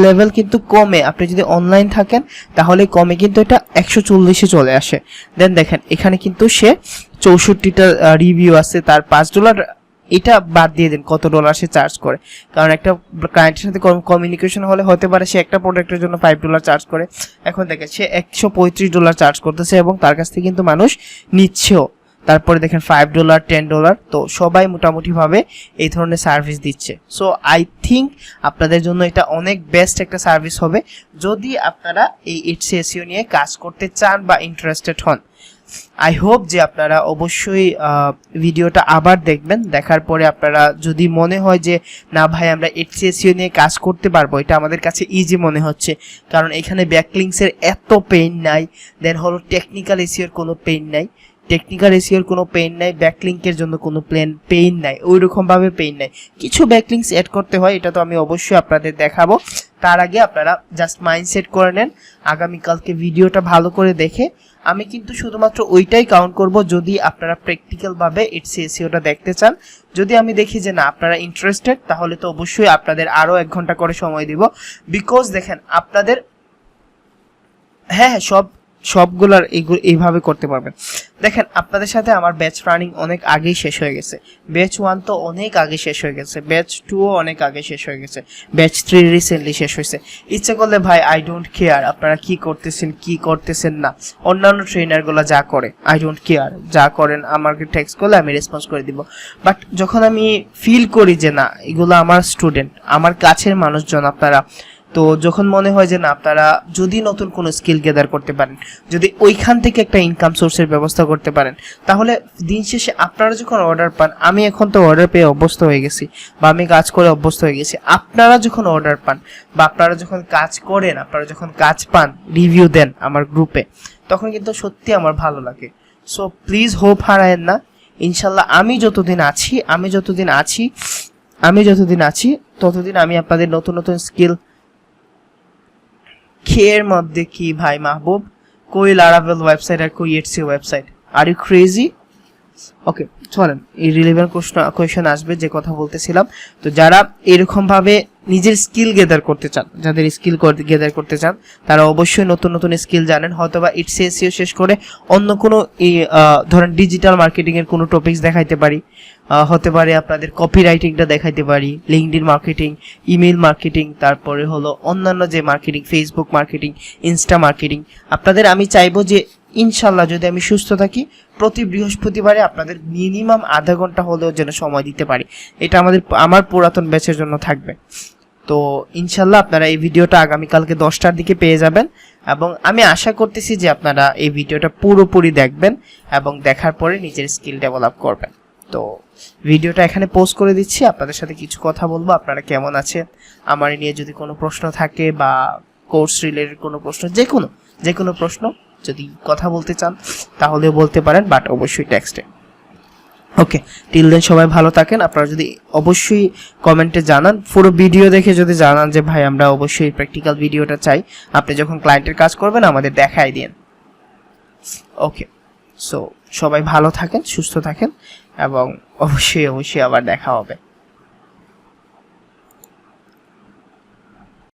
লেভেল কিন্তু কমে। আপনি যদি অনলাইন থাকেন তাহলে কমে কিন্তু এটা 140-এ চলে আসে। দেন দেখেন এখানে কিন্তু সে 64টা রিভিউ আছে, তার $5, এটা বাদ দিয়ে দেন কত ডলার সে চার্জ করে, কারণ একটা ক্লায়েন্টের সাথে কমিউনিকেশন হলে হতে পারে সে একটা প্রোডাক্টের জন্য $5 চার্জ করে। এখন দেখেন সে $135 চার্জ করতেছে এবং তার কাছ থেকে কিন্তু মানুষ নিচ্ছেও। তারপরে দেখেন $5 $10, তো সবাই মোটামুটিভাবে এই ধরনের সার্ভিস দিচ্ছে। সো আই থিঙ্ক আপনাদের জন্য এটা অনেক বেস্ট একটা সার্ভিস হবে যদি আপনারা এই ইটস এসইও নিয়ে কাজ করতে চান বা ইন্টারেস্টেড হন। আই হোপ যে আপনারা অবশ্যই ভিডিওটা আবার দেখবেন, দেখার পরে আপনারা যদি মনে হয় যে না ভাই আমরা ইটস এসইও নিয়ে কাজ করতে পারবো, এটা আমাদের কাছে ইজি মনে হচ্ছে, কারণ এখানে ব্যাকলিংসের এত পেইন নাই, দেন হলো টেকনিক্যাল এসইওর কোনো পেইন নাই, ব্যাকলিংকের জন্য কোনো পেইন নাই, ওই রকমভাবে পেইন নাই। কিছু ব্যাকলিংস অ্যাড করতে হয়, এটা তো আমি অবশ্যই আপনাদের দেখাবো। তার আগে আপনারা জাস্ট মাইন্ডসেট করে নেন, আগামীকালকে ভিডিওটা ভালো করে দেখে আমি কিন্তু শুধুমাত্র ওইটাই কাউন্ট করব যদি আপনারা প্র্যাকটিক্যালভাবে ইটস এসইওটা দেখতে চান। যদি আমি দেখি যে না আপনারা ইন্টারেস্টেড, তাহলে তো অবশ্যই আপনাদের আরও 1 ঘন্টা করে সময় দিব। বিকজ দেখেন আপনাদের হ্যাঁ সবগুলার এইভাবে করতে পারবেন। দেখেন আপনাদের সাথে আমার ব্যাচ রানিং অনেক আগেই শেষ হয়ে গেছে, ব্যাচ 1 তো অনেক আগে শেষ হয়ে গেছে, ব্যাচ 2ও অনেক আগে শেষ হয়ে গেছে, ব্যাচ 3 রিসেন্টলি শেষ হয়েছে। ইচ্ছে করলে ভাই আই ডোন্ট কেয়ার আপনারা কি করতেছেন না, অন্যান্য ট্রেনারগুলো যা করে আই ডোন্ট কেয়ার, যা করেন আমাকে টেক্সট করলে আমি রেসপন্স করে দিব। বাট যখন আমি ফিল করি যে না এগুলো আমার স্টুডেন্ট, আমার কাছের মানুষজন আপনারা, তো যখন মনে হয় যে না আপনারা যদি নতুন কোনো স্কিল গেদার করতে পারেন, যদি ওইখান থেকে একটা ইনকাম সোর্সের ব্যবস্থা করতে পারেন, তাহলে দিন শেষে আপনারা যখন অর্ডার পান, আমি এখন তো অর্ডার পেয়ে অভ্যস্ত হয়ে গেছি বা আমি কাজ করে অভ্যস্ত হয়ে গেছি, আপনারা যখন অর্ডার পান বা আপনারা যখন কাজ করেন, আপনারা যখন কাজ পান, রিভিউ দেন আমার গ্রুপে, তখন কিন্তু সত্যি আমার ভালো লাগে। সো প্লিজ হোপ হারায়েন না, ইনশাল্লাহ আমি যতদিন আছি ততদিন আমি আপনাদের নতুন নতুন স্কিল এর মধ্যে কি ভাই মাহবুব, কই লারাভেল ওয়েবসাইট আর কই ইটসইও ওয়েবসাইট, আর ইউ ক্রেজি? ওকে চলেন, এই রিলেভেন্ট কোয়েশ্চেন আসবে যে কথা বলতেছিলাম। তো যারা এরকম ভাবে নিজের স্কিল গেদার করতে চান, যাদের স্কিল গেদার করতে চান, তারা অবশ্যই নতুন নতুন স্কিল জানেন, হয়তোবা ইটস এসইও শেষ করে অন্য কোনো ধরেন ডিজিটাল মার্কেটিং এর কোনো টপিকস দেখাইতে পারি, হতে পারে আপনাদের কপি রাইটিংটা দেখাইতে পারি, লিঙ্কডইন মার্কেটিং, ইমেল মার্কেটিং, তারপরে হলো অন্যান্য যে marketing, Facebook marketing, Insta marketing. আপনাদের আমি চাইবো যে ইনশাল্লাহ যদি আমি সুস্থ থাকি, প্রতি বৃহস্পতিবারে আপনাদের মিনিমাম আধা ঘন্টা হলেও যেন সময় দিতে পারি, এটা আমার পুরাতন ব্যাচের জন্য থাকবে। তো ইনশাল্লাহ আপনারা এই ভিডিওটা আগামীকালকে 10টার দিকে পেয়ে যাবেন, এবং আমি আশা করতেছি যে আপনারা এই ভিডিওটা পুরোপুরি দেখবেন এবং দেখার পরে নিজের স্কিল ডেভেলপ করবেন। তো ভিডিওটা এখানে পোস্ট করে দিচ্ছি, আপনাদের সাথে কিছু কথা বলবো, আপনারা কেমন আছেন, আমার নিয়ে যদি কোনো প্রশ্ন থাকে বা কোর্স রিলেটেড কোনো প্রশ্ন, যে কোনো প্রশ্ন যদি কথা বলতে চান তাহলেও বলতে পারেন, বাট অবশ্যই টেক্সটে। ওকে, টিল দেন সবাই ভালো থাকেন। আপনারা যদি অবশ্যই কমেন্টে জানান, পুরো ভিডিও দেখে যদি জানান যে ভাই আমরা অবশ্যই প্র্যাকটিক্যাল ভিডিওটা চাই, আপনি যখন ক্লায়েন্টের কাজ করবেন আমাদের দেখাই দিন। ওকে, সো সবাই ভালো থাকেন, সুস্থ থাকেন, এবং অবশ্যই আবার দেখা হবে।